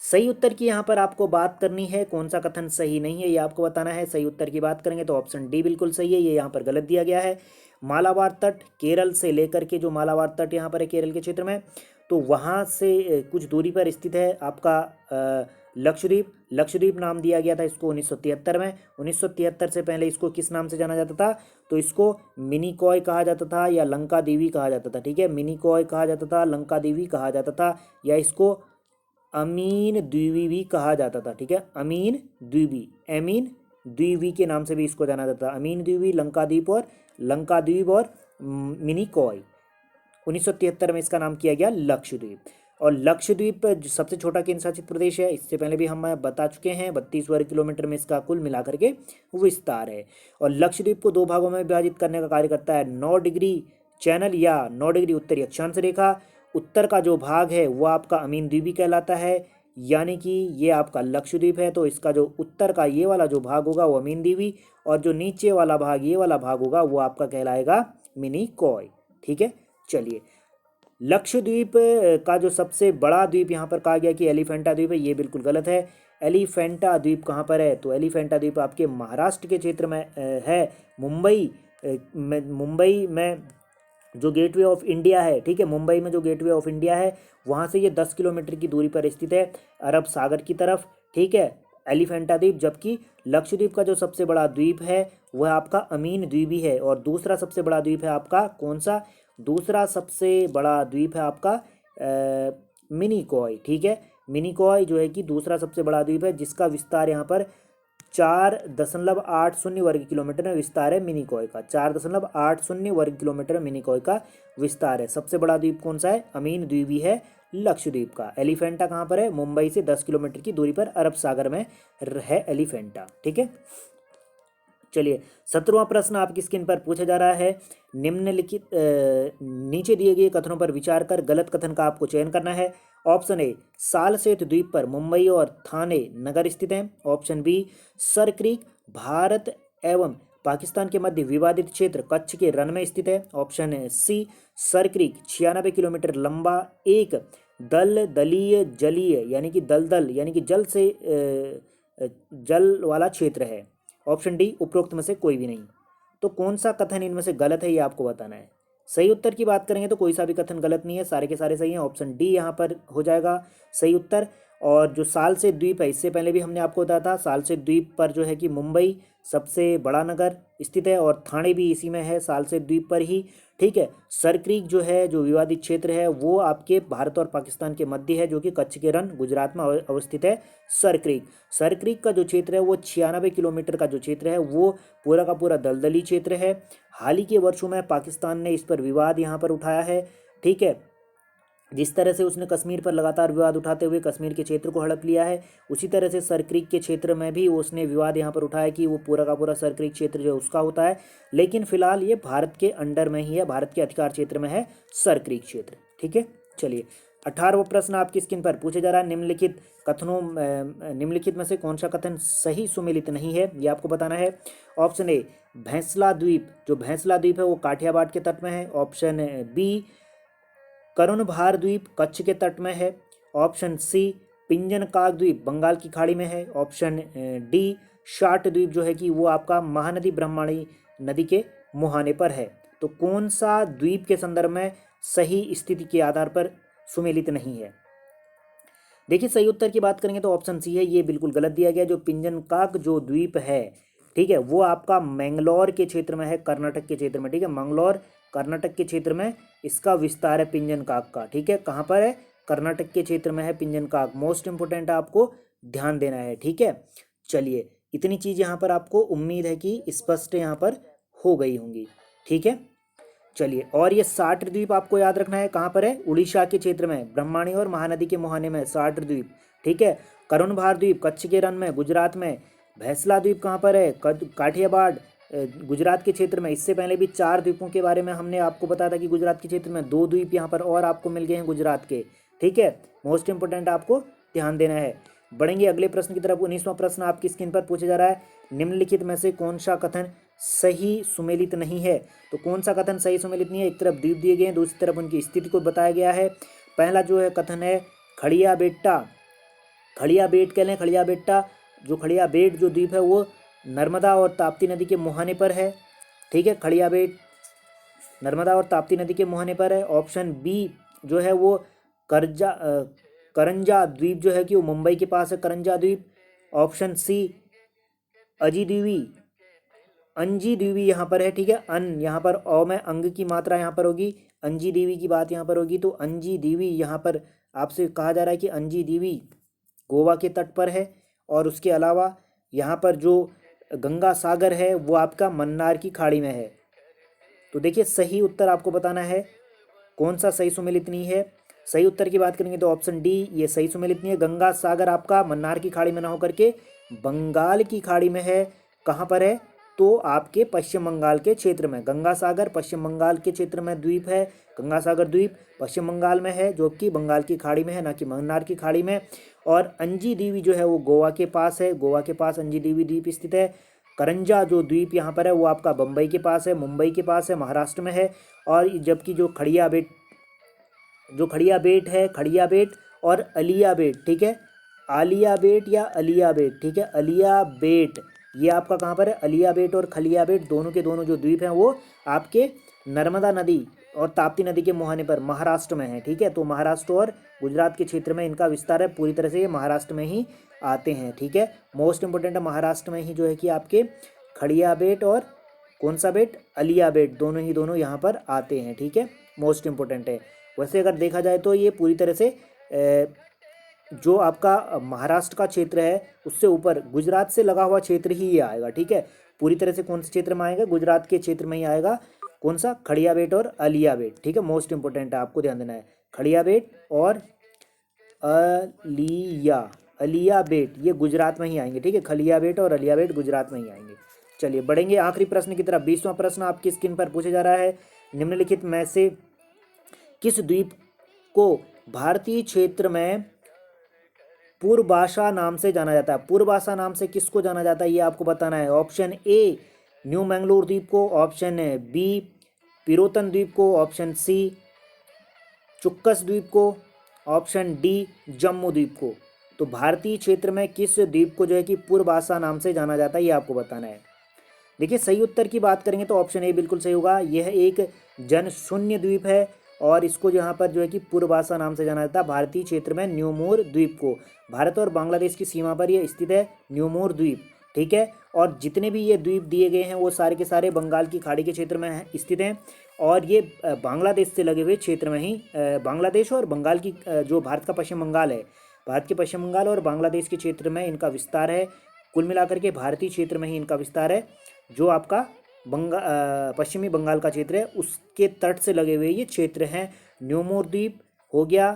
S1: सही उत्तर की यहाँ पर आपको बात करनी है, कौन सा कथन सही नहीं है ये आपको बताना है। सही उत्तर की बात करेंगे तो ऑप्शन डी बिल्कुल सही है, ये यहाँ पर गलत दिया गया है। मालाबार तट केरल से लेकर के जो मालाबार तट यहाँ पर है केरल के क्षेत्र में, तो वहाँ से कुछ दूरी पर स्थित है आपका लक्षद्वीप। लक्षद्वीप नाम दिया गया था इसको 1973 में। 1973 से पहले इसको किस नाम से जाना जाता था? तो इसको मिनिकॉय कहा जाता था या लंका देवी कहा जाता था, ठीक है। मिनिकॉय कहा जाता था, लंका देवी कहा जाता था, या इसको अमीन द्वीबी भी कहा जाता था, ठीक है। अमीन द्वीबी के नाम से भी इसको जाना जाता था। अमीन द्वीबी, लंका द्वीप और मिनिकॉय। 1973 में इसका नाम किया गया लक्षद्वीप। और लक्षद्वीप जो सबसे छोटा केंद्र शासित प्रदेश है, इससे पहले भी हम बता चुके हैं, 32 वर्ग किलोमीटर में इसका कुल मिलाकर के विस्तार है। और लक्षद्वीप को दो भागों में विभाजित करने का कार्य करता है 9 डिग्री चैनल या 9 डिग्री उत्तरी अक्षांश रेखा। उत्तर का जो भाग है वो आपका अमीन द्वीबी कहलाता है, यानी कि ये आपका लक्षद्वीप है, तो इसका जो उत्तर का ये वाला जो भाग होगा वो अमीन द्वीबी, और जो नीचे वाला भाग ये वाला भाग होगा वो आपका कहलाएगा मिनिकॉय, ठीक है। चलिए, लक्षद्वीप का जो सबसे बड़ा द्वीप यहाँ पर कहा गया कि एलिफेंटा द्वीप है, ये बिल्कुल गलत है। एलिफेंटा द्वीप कहाँ पर है? तो एलिफेंटा द्वीप आपके महाराष्ट्र के क्षेत्र में है। मुंबई में जो गेटवे ऑफ इंडिया है, ठीक है, मुंबई में जो गेटवे ऑफ इंडिया है वहाँ से ये 10 किलोमीटर की दूरी पर स्थित है अरब सागर की तरफ, ठीक है, एलिफेंटा द्वीप। जबकि लक्षद्वीप का जो सबसे बड़ा द्वीप है वह आपका अमीन द्वीबी है। और दूसरा सबसे बड़ा द्वीप है आपका कौन सा? दूसरा सबसे बड़ा द्वीप है आपका मिनिकॉय, ठीक है। मिनिकॉय जो है कि दूसरा सबसे बड़ा द्वीप है जिसका विस्तार यहाँ पर 4.80 वर्ग किलोमीटर में विस्तार है मिनिकॉय का। 4.80 वर्ग किलोमीटर मिनिकॉय का विस्तार है। सबसे बड़ा द्वीप कौन सा है? अमीन द्वीबी है लक्षद्वीप का। एलिफेंटा कहाँ पर है? मुंबई से 10 किलोमीटर की दूरी पर अरब सागर में है एलिफेंटा, ठीक है। चलिए, 17वां प्रश्न आपकी स्क्रीन पर पूछा जा रहा है, निम्नलिखित नीचे दिए गए कथनों पर विचार कर गलत कथन का आपको चयन करना है। ऑप्शन ए सालसेत द्वीप पर मुंबई और थाने नगर स्थित हैं। Option B Sir Creek Bharat एवं पाकिस्तान के मध्य विवादित क्षेत्र कच्छ के रन में स्थित है। Option C Sir Creek 96 kilometre लंबा एक दलदलीय जलीय यानी कि दलदल यानी कि जल वाला क्षेत्र है। ऑप्शन डी उपरोक्त में से कोई भी नहीं। तो कौन सा कथन इनमें से गलत है ये आपको बताना है। सही उत्तर की बात करेंगे तो कोई सा भी कथन गलत नहीं है, सारे के सारे सही हैं। ऑप्शन डी यहाँ पर हो जाएगा सही उत्तर। और जो सालसेत द्वीप है, इससे पहले भी हमने आपको बताया था, सालसेत द्वीप पर जो है कि मुंबई सबसे बड़ा नगर स्थित है और ठाणे भी इसी में है, सालसेत द्वीप पर ही। ठीक है, सर क्रीक जो है, जो विवादित क्षेत्र है, वो आपके भारत और पाकिस्तान के मध्य है, जो कि कच्छ के रण गुजरात में अवस्थित है। सर क्रीक का जो क्षेत्र है वो 96 किलोमीटर का जो क्षेत्र है वो पूरा का पूरा दलदली क्षेत्र है। हाल ही के वर्षों में पाकिस्तान ने इस पर विवाद यहाँ पर उठाया है। ठीक है, जिस तरह से उसने कश्मीर पर लगातार विवाद उठाते हुए कश्मीर के क्षेत्र को हड़प लिया है, उसी तरह से सर क्रीक के क्षेत्र में भी उसने विवाद यहाँ पर उठाया कि वो पूरा का पूरा सर क्रीक क्षेत्र जो उसका होता है। लेकिन फिलहाल ये भारत के अंडर में ही है, भारत के अधिकार क्षेत्र में है सर क्रीक क्षेत्र। ठीक है, चलिए 18वां प्रश्न आपकी स्क्रीन पर पूछा जा रहा है, निम्नलिखित में से कौन सा कथन सही सुमेलित नहीं है, ये आपको बताना है। ऑप्शन ए भैंसला द्वीप, जो भैंसला द्वीप है वो काठियावाड़ के तट में है। ऑप्शन बी करुणभार द्वीप कच्छ के तट में है। ऑप्शन सी पिंजनकाक द्वीप बंगाल की खाड़ी में है। ऑप्शन डी शाट द्वीप जो है कि वो आपका महानदी ब्रह्मणी नदी के मुहाने पर है। तो कौन सा द्वीप के संदर्भ में सही स्थिति के आधार पर सुमेलित नहीं है। देखिए सही उत्तर की बात करेंगे तो ऑप्शन सी है, ये बिल्कुल गलत दिया गया। जो पिंजनकाक जो द्वीप है, ठीक है, वो आपका मैंगलोर के क्षेत्र में है, कर्नाटक के क्षेत्र में। ठीक है, मंगलौर कर्नाटक के क्षेत्र में इसका विस्तार है पिंजनकाक का। ठीक है, कहाँ पर है, कर्नाटक के क्षेत्र में है पिंजनकाक। मोस्ट इंपोर्टेंट आपको ध्यान देना है। ठीक है, चलिए इतनी चीज़ यहाँ पर आपको उम्मीद है कि स्पष्ट यहाँ पर हो गई होंगी। ठीक है, चलिए और ये साट द्वीप आपको याद रखना है, कहाँ पर है, उड़ीसा के क्षेत्र में, ब्रह्मणी और महानदी के मुहाने में साट द्वीप। ठीक है, करुणभार द्वीप कच्छ के रण में गुजरात में। भैंसला द्वीप कहाँ पर है, काठियावाड़ गुजरात के क्षेत्र में। इससे पहले भी 4 द्वीपों के बारे में हमने आपको बताया था कि गुजरात के क्षेत्र में 2 द्वीप यहाँ पर और आपको मिल गए हैं गुजरात के। ठीक है, मोस्ट इंपोर्टेंट आपको ध्यान देना है। बढ़ेंगे अगले प्रश्न की तरफ। 19वां प्रश्न आपकी स्क्रीन पर पूछा जा रहा है, निम्नलिखित में से कौन सा कथन सही सुमेलित नहीं है। तो कौन सा कथन सही सुमेलित नहीं है, एक तरफ द्वीप दिए गए हैं, दूसरी तरफ उनकी स्थिति को बताया गया है। पहला जो है कथन है खड़िया बेट्टा, खड़िया बेट कह लें, खड़िया बेट्टा, जो खड़िया बेट जो द्वीप है वो नर्मदा और ताप्ती नदी के मुहाने पर है। ठीक है, खड़िया बेट नर्मदा और ताप्ती नदी के मुहाने पर है। ऑप्शन बी जो है वो करंजा द्वीप जो है कि वो मुंबई के पास है, करंजा द्वीप। ऑप्शन सी अजीद्वीपी अंजी द्वीपी यहाँ पर है। ठीक है, यहाँ पर अ में अंग की मात्रा यहाँ पर होगी, अंजी द्वीपी की बात यहाँ पर होगी। तो अंजी द्वीपी यहाँ पर आपसे कहा जा रहा है कि अंजी द्वीपी गोवा के तट पर है। और उसके अलावा यहाँ पर जो गंगा सागर है वो आपका मन्नार की खाड़ी में है। तो देखिए सही उत्तर आपको बताना है, कौन सा सही सुमेलित नहीं है। सही उत्तर की बात करेंगे तो ऑप्शन डी ये सही सुमेलित नहीं है। गंगा सागर आपका मन्नार की खाड़ी में ना होकर के बंगाल की खाड़ी में है। कहाँ पर है, तो आपके पश्चिम बंगाल के क्षेत्र में। गंगा सागर पश्चिम बंगाल के क्षेत्र में द्वीप है, गंगा सागर द्वीप पश्चिम बंगाल में है, जो कि बंगाल की खाड़ी में है, ना कि मन्नार की खाड़ी में। और अंजी द्वीप जो है वो गोवा के पास है, गोवा के पास अंजी द्वीप स्थित है। करंजा जो द्वीप यहाँ पर है वो आपका बम्बई के पास है, मुंबई के पास है, महाराष्ट्र में है। और जबकि जो खड़िया बेट है, खड़िया बेट और अलिया बेट, ठीक है, आलिया बेट या अलिया बेट, ठीक है, अलिया बेट ये आपका कहाँ पर है, अलिया बेट और खलिया बेट दोनों के दोनों जो द्वीप हैं वो आपके नर्मदा नदी और ताप्ती नदी के मुहाने पर महाराष्ट्र में है। ठीक है, तो महाराष्ट्र और गुजरात के क्षेत्र में इनका विस्तार है, पूरी तरह से ये महाराष्ट्र में ही आते हैं। ठीक है, मोस्ट इंपोर्टेंट है, महाराष्ट्र में ही जो है कि आपके खड़िया बेट और कौन सा बेट, अलिया बेट, दोनों यहाँ पर आते हैं। ठीक है, मोस्ट इंपोर्टेंट है। वैसे अगर देखा जाए तो ये पूरी तरह से जो आपका महाराष्ट्र का क्षेत्र है उससे ऊपर गुजरात से लगा हुआ क्षेत्र ही ये आएगा। ठीक है, पूरी तरह से कौन से क्षेत्र में आएगा, गुजरात के क्षेत्र में ही आएगा। कौन सा, खड़िया बेट और अलिया बेट। ठीक है, मोस्ट इंपोर्टेंट है, आपको ध्यान देना है, खड़िया बेट और अलिया बेट ये गुजरात में ही आएंगे। ठीक है, खलिया बेट और अलिया बेट गुजरात में ही आएंगे। चलिए बढ़ेंगे आखिरी प्रश्न की तरफ। 20वां प्रश्न आपकी स्क्रीन पर पूछा जा रहा है, निम्नलिखित में से किस द्वीप को भारतीय क्षेत्र में पूर्वाशा नाम से जाना जाता है। पूर्वाशा नाम से किसको जाना जाता है ये आपको बताना है। ऑप्शन ए न्यू मैंगलोर द्वीप को, ऑप्शन बी पिरोतन द्वीप को, ऑप्शन सी चुक्कस द्वीप को, ऑप्शन डी जम्मू द्वीप को। तो भारतीय क्षेत्र में किस द्वीप को जो है कि पूर्वासा नाम से जाना जाता है, ये आपको बताना है। देखिए सही उत्तर की बात करेंगे तो ऑप्शन ए बिल्कुल सही होगा। यह एक जनशून्य द्वीप है और इसको यहाँ पर जो है कि पूर्वासा नाम से जाना जाता है। भारतीय क्षेत्र में न्यूमोर द्वीप को, भारत और बांग्लादेश की सीमा पर यह स्थित है न्यूमोर द्वीप, ठीक है। और जितने भी ये द्वीप दिए गए हैं वो सारे के सारे बंगाल की खाड़ी के क्षेत्र में स्थित हैं और ये बांग्लादेश से लगे हुए क्षेत्र में ही, बांग्लादेश और बंगाल की जो भारत का पश्चिम बंगाल है, भारत के पश्चिम बंगाल और बांग्लादेश के क्षेत्र में इनका विस्तार है। कुल मिलाकर के भारतीय क्षेत्र में ही इनका विस्तार है। जो आपका पश्चिमी बंगाल का क्षेत्र है उसके तट से लगे हुए ये क्षेत्र हैं। न्यूमोर द्वीप हो गया,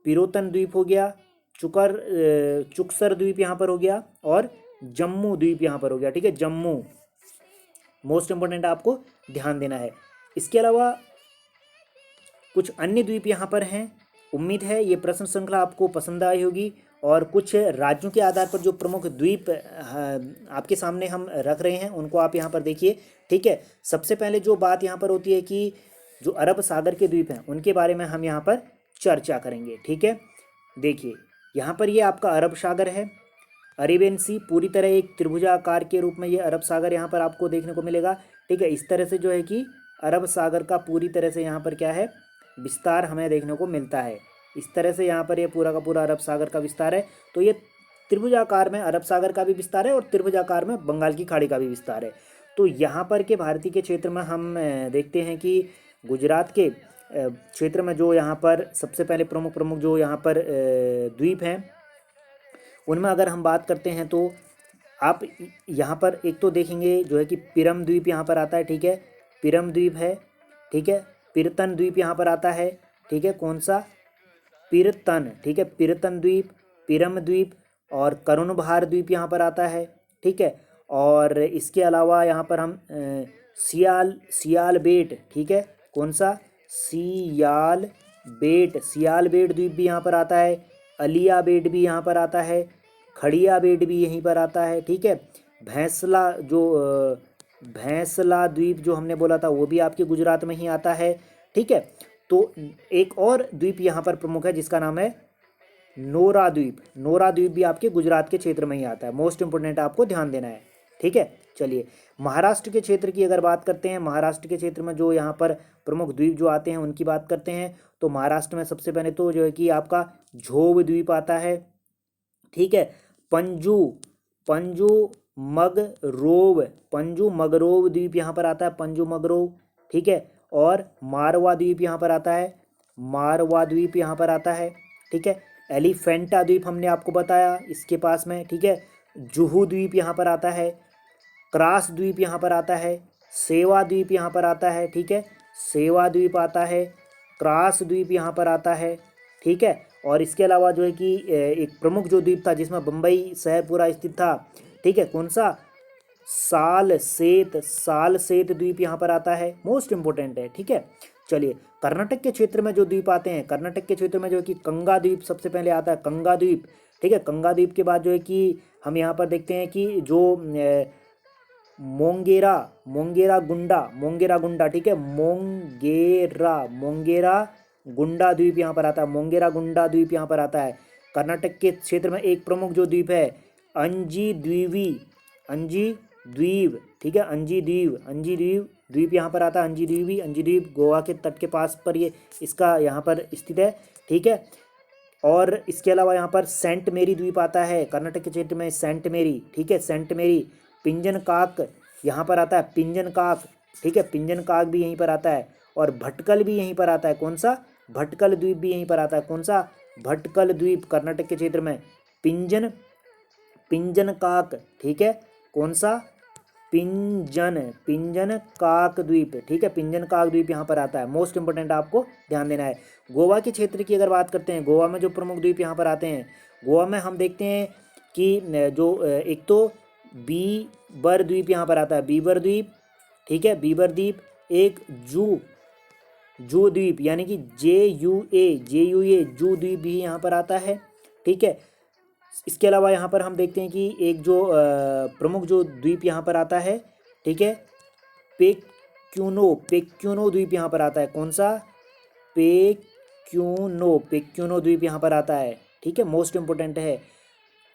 S1: पिरोतन द्वीप हो गया, चुकसर द्वीप यहाँ पर हो गया और जम्मू द्वीप यहाँ पर हो गया, ठीक है। जम्मू मोस्ट इंपॉर्टेंट आपको ध्यान देना है। इसके अलावा कुछ अन्य द्वीप यहाँ पर हैं। उम्मीद है ये प्रश्न श्रृंखला आपको पसंद आई होगी और कुछ राज्यों के आधार पर जो प्रमुख द्वीप आपके सामने हम रख रहे हैं उनको आप यहाँ पर देखिए, ठीक है। सबसे पहले जो बात यहाँ पर होती है कि जो अरब सागर के द्वीप हैं उनके बारे में हम यहाँ पर चर्चा करेंगे, ठीक है। देखिए यहाँ पर ये आपका अरब सागर है, अरेबियन सी, पूरी तरह एक त्रिभुजाकार के रूप में ये अरब सागर यहाँ पर आपको देखने को मिलेगा, ठीक है। इस तरह से जो है कि अरब सागर का पूरी तरह से यहाँ पर क्या है विस्तार हमें देखने को मिलता है। इस तरह से यहाँ पर ये पूरा का पूरा अरब सागर का विस्तार है। तो ये त्रिभुजाकार में अरब सागर का भी विस्तार है और त्रिभुजाकार में बंगाल की खाड़ी का भी विस्तार है। तो यहाँ पर के भारतीय के क्षेत्र में हम देखते हैं कि गुजरात के क्षेत्र में जो यहाँ पर सबसे पहले प्रमुख प्रमुख जो यहाँ पर द्वीप हैं उनमें अगर हम बात करते हैं तो आप यहाँ पर एक तो देखेंगे जो है कि पिरम द्वीप यहाँ पर आता है, ठीक है। पिरम द्वीप है, ठीक है। पिरतन द्वीप यहाँ पर आता है, ठीक है। कौन सा? पिरतन, ठीक है। पिरतन द्वीप, पिरम द्वीप और करुणभार द्वीप यहाँ पर आता है, ठीक है। और इसके अलावा यहाँ पर हम सियाल बेट, ठीक है। कौन सा? सियाल बेट द्वीप भी यहाँ पर आता है। अलिया बेट भी यहाँ पर आता है। खड़िया बेट भी यहीं पर आता है, ठीक है। भैंसला द्वीप जो हमने बोला था वो भी आपके गुजरात में ही आता है, ठीक है। तो एक और द्वीप यहाँ पर प्रमुख है जिसका नाम है नोरा द्वीप भी आपके गुजरात के क्षेत्र में ही आता है। मोस्ट इंपोर्टेंट आपको ध्यान देना है, ठीक है। चलिए महाराष्ट्र के क्षेत्र की अगर बात करते हैं, महाराष्ट्र के क्षेत्र में जो यहाँ पर प्रमुख द्वीप जो आते हैं उनकी बात करते हैं तो महाराष्ट्र में सबसे पहले तो जो है कि आपका झोव द्वीप आता है, ठीक है। पंजू मगरोव द्वीप यहाँ पर आता है, पंजू मगरोव, ठीक है। और मारवा द्वीप यहाँ पर आता है, ठीक है। एलिफेंटा द्वीप हमने आपको बताया इसके पास में, ठीक है। जुहू द्वीप यहाँ पर आता है। क्रास द्वीप यहाँ पर आता है। सेवा द्वीप यहाँ पर आता है, ठीक है। सेवा द्वीप आता है। क्रास द्वीप यहाँ पर आता है, ठीक है। और इसके अलावा जो है कि एक प्रमुख जो द्वीप था जिसमें बम्बई शहर पूरा स्थित था, ठीक है। कौन सा? सालसेत द्वीप यहाँ पर आता है, मोस्ट इंपोर्टेंट है, ठीक है। चलिए कर्नाटक के क्षेत्र में जो द्वीप आते हैं, कर्नाटक के क्षेत्र में जो है कि कंगा द्वीप सबसे पहले आता है, कंगा द्वीप, ठीक है। कंगा द्वीप के बाद जो है कि हम यहाँ पर देखते हैं कि जो मोंगेरा गुंडा, ठीक है। मोंगेरा गुंडा द्वीप यहाँ पर आता है, मोंगेरा गुंडा द्वीप यहाँ पर आता है। कर्नाटक के क्षेत्र में एक प्रमुख जो द्वीप है अंजी द्वीप, ठीक है। अंजी द्वीप यहाँ पर आता है। अंजी द्वीप गोवा के तट के पास पर ये इसका यहाँ पर स्थित है, ठीक है। और इसके अलावा यहाँ पर सेंट मेरी द्वीप आता है कर्नाटक के क्षेत्र में, सेंट मेरी, ठीक है। सेंट मेरी, पिंजन काक यहाँ पर आता है, पिंजन काक, ठीक है। पिंजन काक भी यहीं पर आता है और भटकल भी यहीं पर आता है। कौन सा? भटकल द्वीप भी यहीं पर आता है। कौन सा? भटकल द्वीप कर्नाटक के क्षेत्र में। पिंजन काक, ठीक है। कौन सा? पिंजन काक द्वीप, ठीक है। पिंजन काक द्वीप यहाँ पर आता है। मोस्ट इंपोर्टेंट आपको ध्यान देना है। गोवा के क्षेत्र की अगर बात करते हैं, गोवा में जो प्रमुख द्वीप यहाँ पर आते हैं, गोवा में हम देखते हैं कि जो एक तो बीबर द्वीप यहाँ पर आता है, बीबर द्वीप, ठीक है। बीबर द्वीप, एक जू द्वीप यानी कि JUA जू द्वीप भी यहाँ पर आता है, ठीक है। इसके अलावा यहाँ पर हम देखते हैं कि एक जो प्रमुख जो द्वीप यहाँ पर आता है, ठीक है, पेक्यूनो द्वीप यहाँ पर आता है। कौन सा? पेक्यूनो द्वीप यहाँ पर आता है, ठीक है, मोस्ट इम्पोर्टेंट है,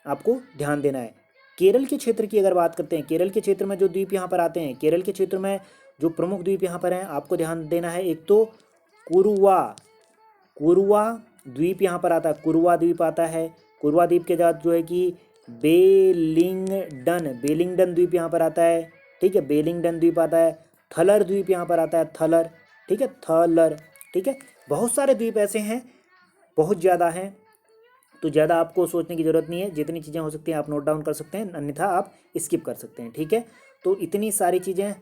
S1: आपको ध्यान देना है। केरल के क्षेत्र की अगर बात करते हैं, केरल के क्षेत्र में जो द्वीप यहाँ पर आते हैं, केरल के क्षेत्र में जो प्रमुख द्वीप यहाँ पर हैं आपको ध्यान देना है। एक तो कुरुवा, कुरुवा द्वीप यहाँ पर आता है, कुरुवा द्वीप आता है। कुरुवा द्वीप के साथ जो है कि बेलिंगडन, बेलिंगडन द्वीप यहाँ पर आता है, ठीक है, बेलिंगडन द्वीप आता है। थलर द्वीप यहाँ पर आता है, थलर, ठीक है, थलर, ठीक है। बहुत सारे द्वीप ऐसे हैं, बहुत ज़्यादा हैं, तो ज़्यादा आपको सोचने की ज़रूरत नहीं है, जितनी चीज़ें हो सकती हैं आप नोट डाउन कर सकते हैं, अन्यथा आप स्किप कर सकते हैं, ठीक है। तो इतनी सारी चीज़ें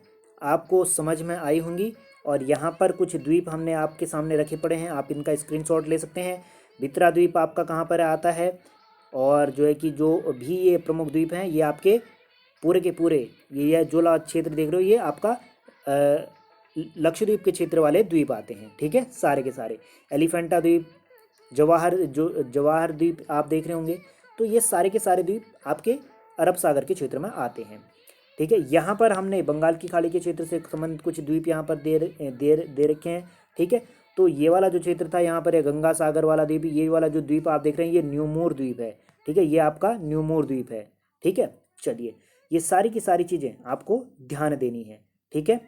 S1: आपको समझ में आई होंगी। और यहाँ पर कुछ द्वीप हमने आपके सामने रखे पड़े हैं, आप इनका स्क्रीनशॉट ले सकते हैं। बित्रा द्वीप आपका कहाँ पर आता है, और जो है कि जो भी ये प्रमुख द्वीप हैं ये आपके पूरे के पूरे, ये जो क्षेत्र देख रहे हो ये आपका लक्षद्वीप के क्षेत्र वाले द्वीप आते हैं, ठीक है, सारे के सारे। एलिफेंटा द्वीप, जवाहर द्वीप आप देख रहे होंगे, तो ये सारे के सारे द्वीप आपके अरब सागर के क्षेत्र में आते हैं, ठीक है। यहाँ पर हमने बंगाल की खाड़ी के क्षेत्र से संबंधित कुछ द्वीप यहाँ पर दे रखे हैं, ठीक है। तो ये वाला जो क्षेत्र था यहाँ पर है गंगा सागर वाला द्वीप, ये वाला जो द्वीप आप देख रहे हैं ये न्यूमोर द्वीप है, ठीक है, ये आपका न्यूमोर द्वीप है, ठीक है। चलिए, ये सारी की सारी चीज़ें आपको ध्यान देनी है, ठीक है।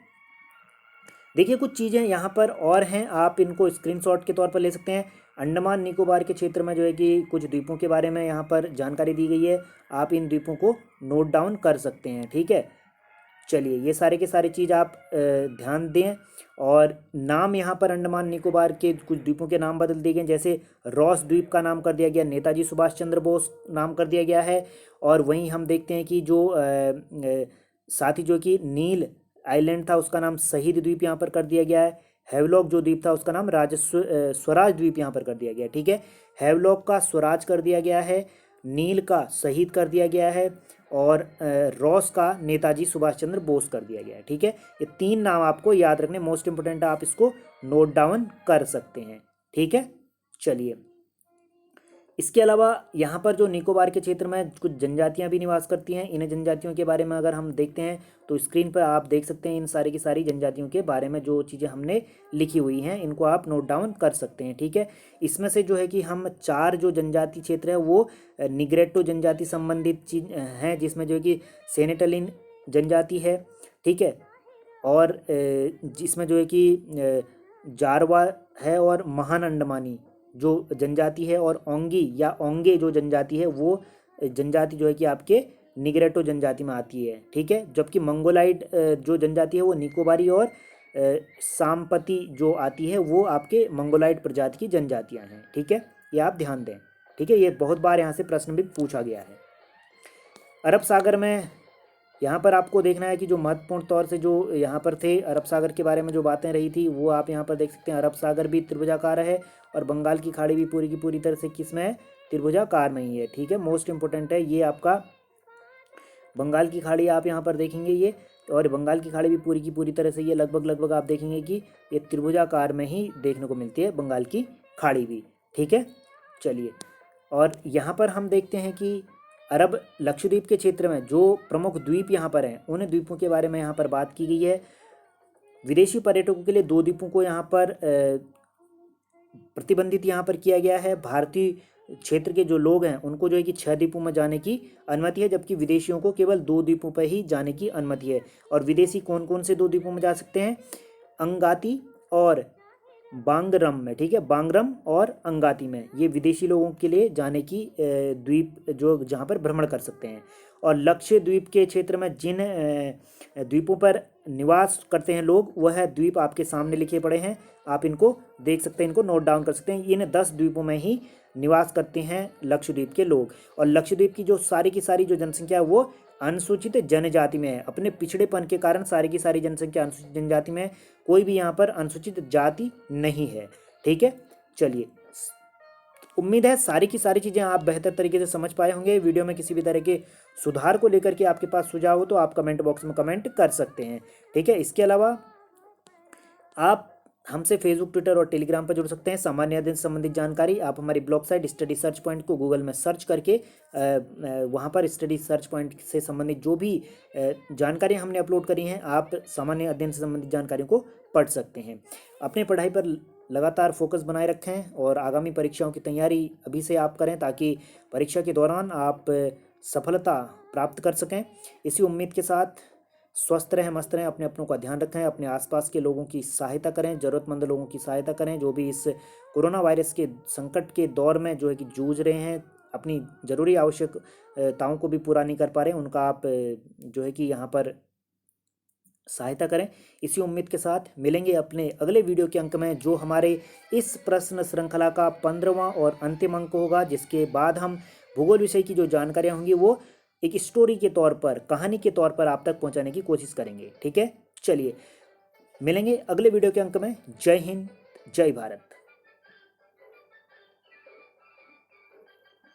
S1: देखिए कुछ चीज़ें यहाँ पर और हैं, आप इनको स्क्रीनशॉट के तौर पर ले सकते हैं। अंडमान निकोबार के क्षेत्र में जो है कि कुछ द्वीपों के बारे में यहाँ पर जानकारी दी गई है, आप इन द्वीपों को नोट डाउन कर सकते हैं, ठीक है। चलिए, ये सारे के सारे चीज़ आप ध्यान दें। और नाम यहाँ पर अंडमान निकोबार के कुछ द्वीपों के नाम बदल दिए गए, जैसे रॉस द्वीप का नाम कर दिया गया नेताजी सुभाष चंद्र बोस नाम कर दिया गया है। और वहीं हम देखते हैं कि जो साथ ही जो कि नील आइलैंड था उसका नाम शहीद द्वीप यहाँ पर कर दिया गया है। हैवलॉक जो द्वीप था उसका नाम स्वराज द्वीप यहाँ पर कर दिया गया है, ठीक है। हैवलॉक का स्वराज कर दिया गया है, नील का शहीद कर दिया गया है, और रॉस का नेताजी सुभाष चंद्र बोस कर दिया गया है, ठीक है। ये 3 नाम आपको याद रखने, मोस्ट इंपोर्टेंट है, आप इसको नोट डाउन कर सकते हैं, ठीक है। चलिए, इसके अलावा यहाँ पर जो निकोबार के क्षेत्र में कुछ जनजातियाँ भी निवास करती हैं, इन जनजातियों के बारे में अगर हम देखते हैं तो स्क्रीन पर आप देख सकते हैं इन सारी की सारी जनजातियों के बारे में जो चीज़ें हमने लिखी हुई हैं, इनको आप नोट डाउन कर सकते हैं, ठीक है। इसमें से जो है कि हम 4 जो जनजाति क्षेत्र है वो निग्रेटो जनजाति संबंधित चीज हैं, जिसमें जो है कि सेनेटलिन जनजाति है, ठीक है, और जिसमें जो है कि जारवा है, और महान अंडमानी जो जनजाति है, और ओंगी या ओंगे जो जनजाति है वो जनजाति जो है कि आपके निग्रेटो जनजाति में आती है, ठीक है। जबकि मंगोलाइड जो जनजाति है वो निकोबारी, और साम्पति जो आती है वो आपके मंगोलाइड प्रजाति की जनजातियां हैं, ठीक है, ये आप ध्यान दें, ठीक है। ये बहुत बार यहाँ से प्रश्न भी पूछा गया है। अरब सागर में यहाँ पर आपको देखना है कि जो महत्वपूर्ण तौर से जो यहाँ पर थे अरब सागर के बारे में जो बातें रही थी वो आप यहाँ पर देख सकते हैं। अरब सागर भी त्रिभुजाकार है, और बंगाल की खाड़ी भी पूरी की पूरी तरह से किस में है, त्रिभुजाकार में ही है, ठीक है। मोस्ट इंपोर्टेंट है ये आपका बंगाल की खाड़ी, आप यहाँ पर देखेंगे ये, और बंगाल की खाड़ी भी पूरी की पूरी तरह से ये लगभग आप देखेंगे कि ये त्रिभुजाकार में ही देखने को मिलती है बंगाल की खाड़ी भी, ठीक है। चलिए, और यहाँ पर हम देखते हैं कि अरब लक्षद्वीप के क्षेत्र में जो प्रमुख द्वीप यहाँ पर हैं उन द्वीपों के बारे में यहाँ पर बात की गई है। विदेशी पर्यटकों के लिए 2 द्वीपों को यहाँ पर प्रतिबंधित यहाँ पर किया गया है। भारतीय क्षेत्र के जो लोग हैं उनको जो है कि 6 द्वीपों में जाने की अनुमति है, जबकि विदेशियों को केवल 2 द्वीपों पर ही जाने की अनुमति है। और विदेशी कौन कौन से 2 द्वीपों में जा सकते हैं, अंगाती और बांगरम में, ठीक है, बांगरम और अंगाती में, ये विदेशी लोगों के लिए जाने की द्वीप जो जहाँ पर भ्रमण कर सकते हैं। और लक्षद्वीप के क्षेत्र में जिन द्वीपों पर निवास करते हैं लोग, वह द्वीप आपके सामने लिखे पड़े हैं, आप इनको देख सकते हैं, इनको नोट डाउन कर सकते हैं। इन 10 द्वीपों में ही निवास करते हैं लक्षद्वीप के लोग। और लक्षद्वीप की जो सारी की सारी जो जनसंख्या है वो अनुसूचित जनजाति में है। अपने पिछड़ेपन के कारण सारी की सारी जनसंख्या अनुसूचित जनजाति में है, कोई भी यहाँ पर अनुसूचित जाति नहीं है, ठीक है। चलिए, उम्मीद है सारी की सारी चीज़ें आप बेहतर तरीके से समझ पाए होंगे। वीडियो में किसी भी तरह के सुधार को लेकर के आपके पास सुझाव हो तो आप कमेंट बॉक्स में कमेंट कर सकते हैं, ठीक है। इसके अलावा आप हमसे फेसबुक, ट्विटर और टेलीग्राम पर जुड़ सकते हैं। सामान्य अध्ययन से संबंधित जानकारी आप हमारी blog site study search point को गूगल में सर्च करके वहाँ पर स्टडी सर्च पॉइंट से संबंधित जो भी जानकारियाँ हमने अपलोड करी हैं, आप सामान्य अध्ययन से संबंधित जानकारियों को पढ़ सकते हैं। अपनी पढ़ाई पर लगातार फोकस बनाए रखें और आगामी परीक्षाओं की तैयारी अभी से आप करें ताकि परीक्षा के दौरान आप सफलता प्राप्त कर सकें। इसी उम्मीद के साथ स्वस्थ रहें, मस्त रहें, अपने अपनों का ध्यान रखें, अपने आसपास के लोगों की सहायता करें, ज़रूरतमंद लोगों की सहायता करें जो भी इस कोरोना वायरस के संकट के दौर में जो है कि जूझ रहे हैं, अपनी ज़रूरी आवश्यकताओं को भी पूरा नहीं कर पा रहे हैं, उनका आप जो है कि यहाँ पर सहायता करें। इसी उम्मीद के साथ मिलेंगे अपने अगले वीडियो के अंक में, जो हमारे इस प्रश्न श्रृंखला का 15वां और अंतिम अंक होगा, जिसके बाद हम भूगोल विषय की जो जानकारियाँ होंगी वो एक स्टोरी के तौर पर, कहानी के तौर पर आप तक पहुंचाने की कोशिश करेंगे। ठीक है, चलिए मिलेंगे अगले वीडियो के अंक में। जय हिंद, जय भारत।